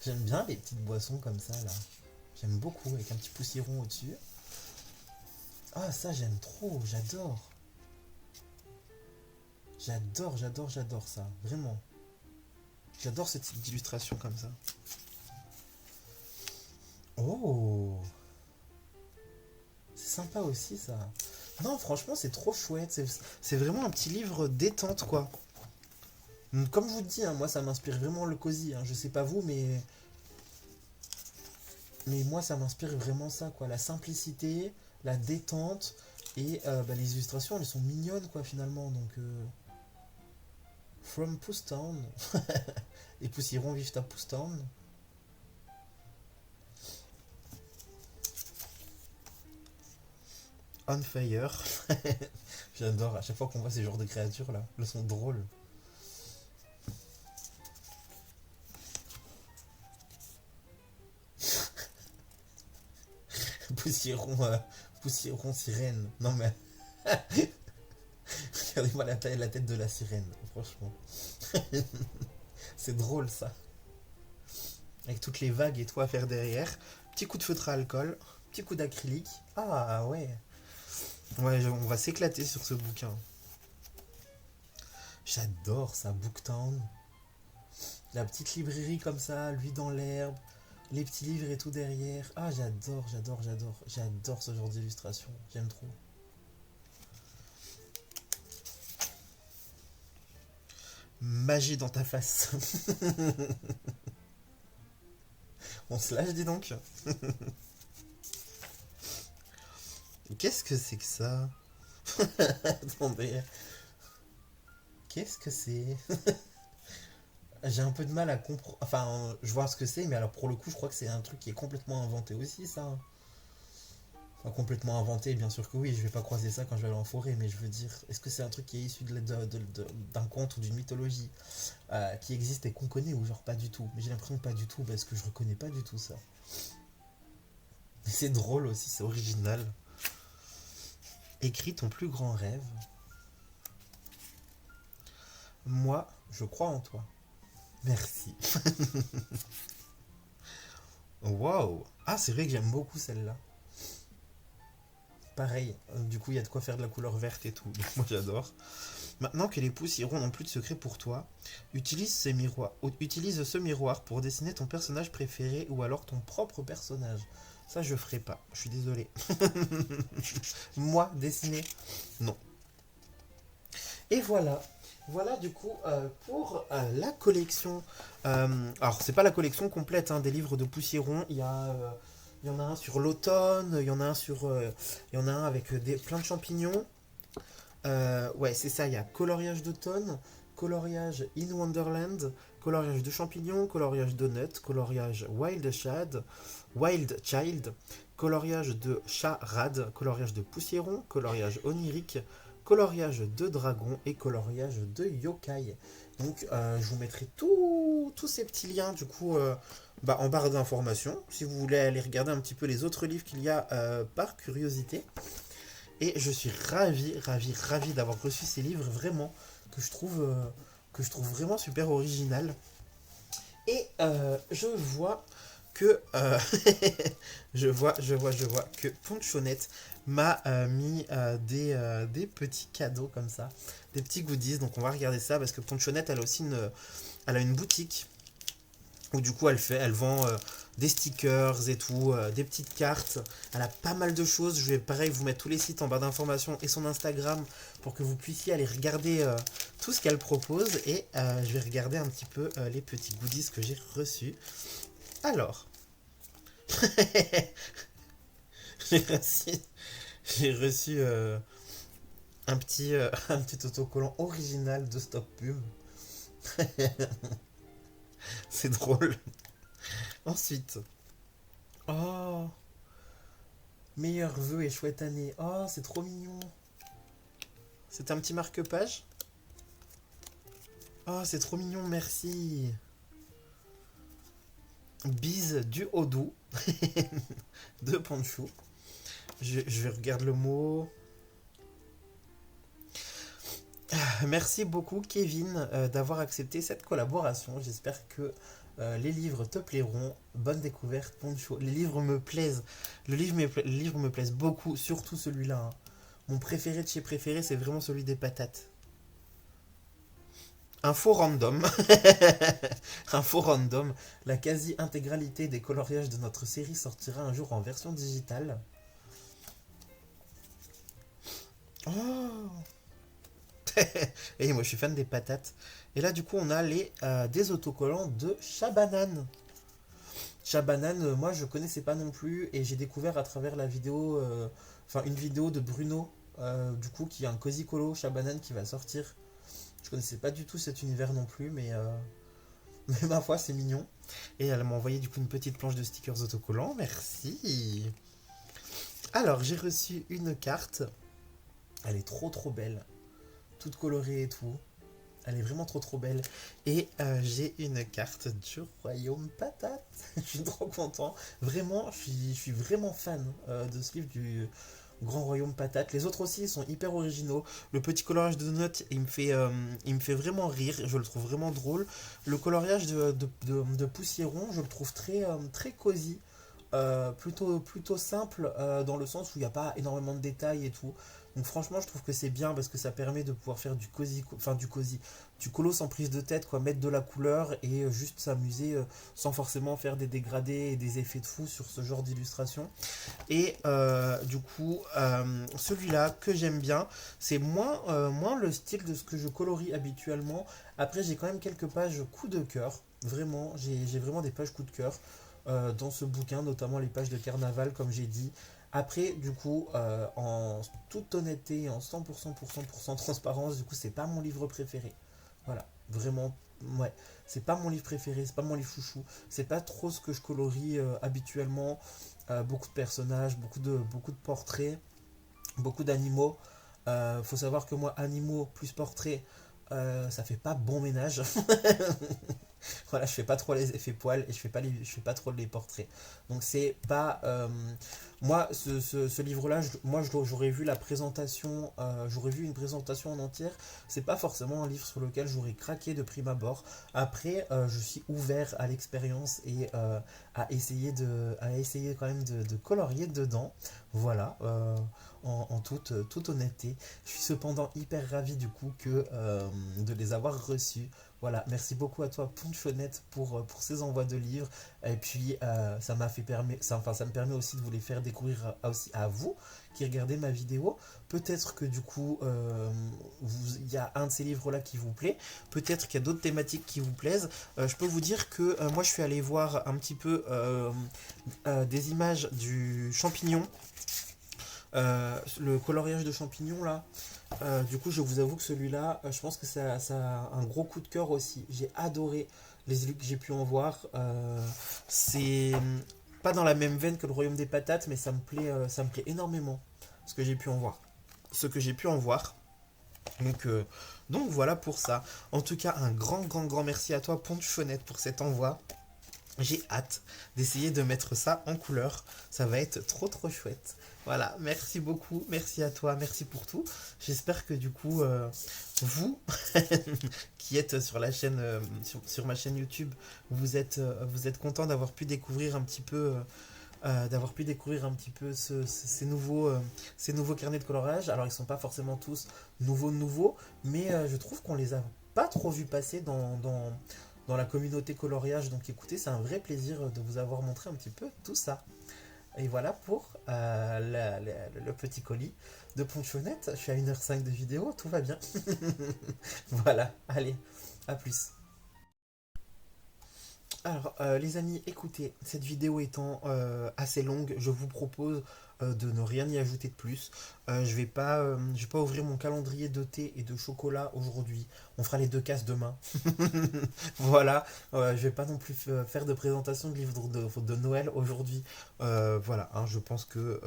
J'aime bien les petites boissons comme ça, là. J'aime beaucoup, avec un petit poussiéron au-dessus. Ah, ça, j'aime trop, j'adore. J'adore ça, vraiment. J'adore ce type d'illustration comme ça. Oh, c'est sympa aussi, ça. Non, franchement, c'est trop chouette. C'est vraiment un petit livre détente, quoi. Comme je vous le dis, hein, moi, ça m'inspire vraiment le cosy, hein. Je sais pas vous, mais moi, ça m'inspire vraiment ça, quoi. La simplicité, la détente et bah, les illustrations, elles sont mignonnes, quoi, finalement. Donc, From Pustown. Les poussierons vivent à Pustown. On Fire. J'adore, à chaque fois qu'on voit ces genres de créatures là, elles sont drôles. Poussieront, poussieront sirène. Non mais, regardez-moi la taille, la tête de la sirène, franchement. C'est drôle ça. Avec toutes les vagues et tout à faire derrière. Petit coup de feutre à alcool, petit coup d'acrylique. Ah ouais. Ouais, on va s'éclater sur ce bouquin. J'adore ça, Booktown. La petite librairie comme ça, lui dans l'herbe, les petits livres et tout derrière. Ah, j'adore. J'adore ce genre d'illustration. J'aime trop. Magie dans ta face. On se lâche, dis donc. Qu'est-ce que c'est que ça? Attendez. Qu'est-ce que c'est? J'ai un peu de mal à comprendre. Enfin, je vois ce que c'est, mais alors pour le coup, je crois que c'est un truc qui est complètement inventé aussi, ça. Enfin, complètement inventé, bien sûr que oui, je vais pas croiser ça quand je vais aller en forêt, mais je veux dire, est-ce que c'est un truc qui est issu d'un conte ou d'une mythologie qui existe et qu'on connaît ou genre pas du tout? Mais j'ai l'impression que pas du tout parce que je reconnais pas du tout ça. Mais c'est drôle aussi, c'est original. Écris ton plus grand rêve. Moi, je crois en toi. Merci. Waouh! Ah, c'est vrai que j'aime beaucoup celle-là. Pareil, du coup, il y a de quoi faire de la couleur verte et tout. Donc, moi, j'adore. Maintenant que les poussiérons n'ont plus de secret pour toi, utilise ce miroir pour dessiner ton personnage préféré ou alors ton propre personnage. Ça, je ferai pas. Je suis désolé. Moi, dessiner, non. Et voilà. Voilà du coup pour la collection. Alors c'est pas la collection complète hein, des livres de Poussiéron. Il y en a un sur l'automne, il y en a un sur, il y en a un avec plein de champignons. Ouais c'est ça. Il y a coloriage d'automne, coloriage in Wonderland, coloriage de champignons, coloriage de nuts, coloriage wild child, coloriage de charade, coloriage de poussiéron, coloriage onirique, coloriage de dragon et coloriage de yokai. Donc je vous mettrai tous ces petits liens du coup en barre d'informations si vous voulez aller regarder un petit peu les autres livres qu'il y a par curiosité. Et je suis ravi d'avoir reçu ces livres vraiment que je trouve vraiment super original. Et je vois que je vois que Ponchonette m'a mis des petits cadeaux comme ça, des petits goodies. Donc on va regarder ça parce que Ponchonette elle a aussi elle a une boutique où du coup elle vend des stickers et tout, des petites cartes. Elle a pas mal de choses. Je vais pareil vous mettre tous les sites en barre d'informations et son Instagram pour que vous puissiez aller regarder tout ce qu'elle propose et je vais regarder un petit peu les petits goodies que j'ai reçus. Alors, j'ai reçu, j'ai reçu un petit autocollant original de Stop Pub. C'est drôle. Ensuite, oh, meilleurs vœux et chouette année. Oh, c'est trop mignon. C'est un petit marque-page. Oh, c'est trop mignon, merci. Bise du Hodou de Ponchou. Je regarde le mot. Merci beaucoup Kevin d'avoir accepté cette collaboration. J'espère que les livres te plairont. Bonne découverte, Poncho. Les livres me plaisent. Les livres me plaisent beaucoup, surtout celui-là. Hein. Mon préféré de chez préféré, c'est vraiment celui des patates. Info random. Info random. La quasi-intégralité des coloriages de notre série sortira un jour en version digitale. Oh. Et moi je suis fan des patates. Et là du coup on a des autocollants de Chabanane. Chabanane, moi je connaissais pas non plus et j'ai découvert à travers la vidéo, une vidéo de Bruno, du coup qui est un Cozy Colo Chabanane qui va sortir. Je connaissais pas du tout cet univers non plus, mais ma foi c'est mignon. Et elle m'a envoyé du coup une petite planche de stickers autocollants, merci. Alors j'ai reçu une carte, elle est trop belle, toute colorée et tout. Elle est vraiment trop belle. Et j'ai une carte du Royaume Patate. Je suis trop content. Vraiment, je suis vraiment fan de ce livre du Grand Royaume Patate. Les autres aussi ils sont hyper originaux. Le petit coloriage de notes, il me fait vraiment rire. Je le trouve vraiment drôle. Le coloriage de Poussiéron, je le trouve très cosy. plutôt simple dans le sens où il n'y a pas énormément de détails et tout. Donc franchement, je trouve que c'est bien parce que ça permet de pouvoir faire du cosy, enfin du cosy, du colo sans prise de tête, quoi, mettre de la couleur et juste s'amuser sans forcément faire des dégradés et des effets de fou sur ce genre d'illustration. Et du coup, celui-là que j'aime bien, c'est moins le style de ce que je colorie habituellement. Après, j'ai quand même quelques pages coup de cœur. Vraiment, j'ai vraiment des pages coup de cœur dans ce bouquin, notamment les pages de carnaval, comme j'ai dit. Après, du coup, en toute honnêteté, en 100% transparence, du coup, c'est pas mon livre préféré. Voilà, vraiment, ouais. C'est pas mon livre préféré, c'est pas mon livre chouchou. C'est pas trop ce que je colorie habituellement. Beaucoup de personnages, beaucoup de portraits, beaucoup d'animaux. Faut savoir que moi, animaux plus portraits, ça fait pas bon ménage. Voilà, je fais pas trop les effets poils et je fais pas trop les portraits. Donc c'est pas moi ce livre-là, j'aurais vu la présentation, j'aurais vu une présentation en entière. C'est pas forcément un livre sur lequel j'aurais craqué de prime abord. Après, je suis ouvert à l'expérience et à essayer quand même de colorier dedans. Voilà. En toute honnêteté, je suis cependant hyper ravi du coup de les avoir reçus. Voilà, merci beaucoup à toi, Ponchonette, pour ces envois de livres. Et puis, ça me permet aussi de vous les faire découvrir aussi à vous qui regardez ma vidéo. Peut-être que du coup, il y a un de ces livres-là qui vous plaît. Peut-être qu'il y a d'autres thématiques qui vous plaisent. Je peux vous dire que moi, je suis allé voir un petit peu des images du champignon. Le coloriage de champignons là. Du coup, je vous avoue que celui-là, je pense que ça a un gros coup de cœur aussi. J'ai adoré les élus que j'ai pu en voir. C'est pas dans la même veine que le Royaume des Patates, mais ça me plaît énormément ce que j'ai pu en voir. Ce que j'ai pu en voir. Donc, euh, donc voilà pour ça. En tout cas, un grand merci à toi, Ponchonette, pour cet envoi. J'ai hâte d'essayer de mettre ça en couleur. Ça va être trop chouette. Voilà, merci beaucoup, merci à toi, merci pour tout. J'espère que du coup, vous qui êtes sur la chaîne, sur ma chaîne YouTube, vous êtes content d'avoir pu découvrir un petit peu, ces nouveaux carnets de colorage. Alors ils sont pas forcément tous nouveaux, mais je trouve qu'on les a pas trop vus passer dans la communauté coloriage. Donc écoutez, c'est un vrai plaisir de vous avoir montré un petit peu tout ça. Et voilà pour le petit colis de Ponchonette. Je suis à 1h05 de vidéo, tout va bien. Voilà, allez, à plus. Alors, les amis, écoutez, cette vidéo étant assez longue, je vous propose de ne rien y ajouter de plus. Je vais pas ouvrir mon calendrier de thé et de chocolat aujourd'hui. On fera les deux cases demain. Voilà, je vais pas non plus faire de présentation de livres de Noël aujourd'hui. Voilà, hein, je pense que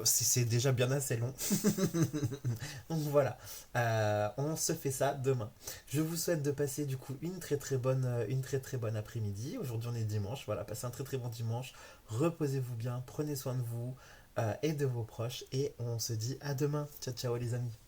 c'est déjà bien assez long. Donc voilà, on se fait ça demain. Je vous souhaite de passer du coup une très bonne après-midi. Aujourd'hui on est dimanche, voilà, passez un très bon dimanche. Reposez-vous bien, prenez soin de vous et de vos proches et on se dit à demain. Ciao les amis.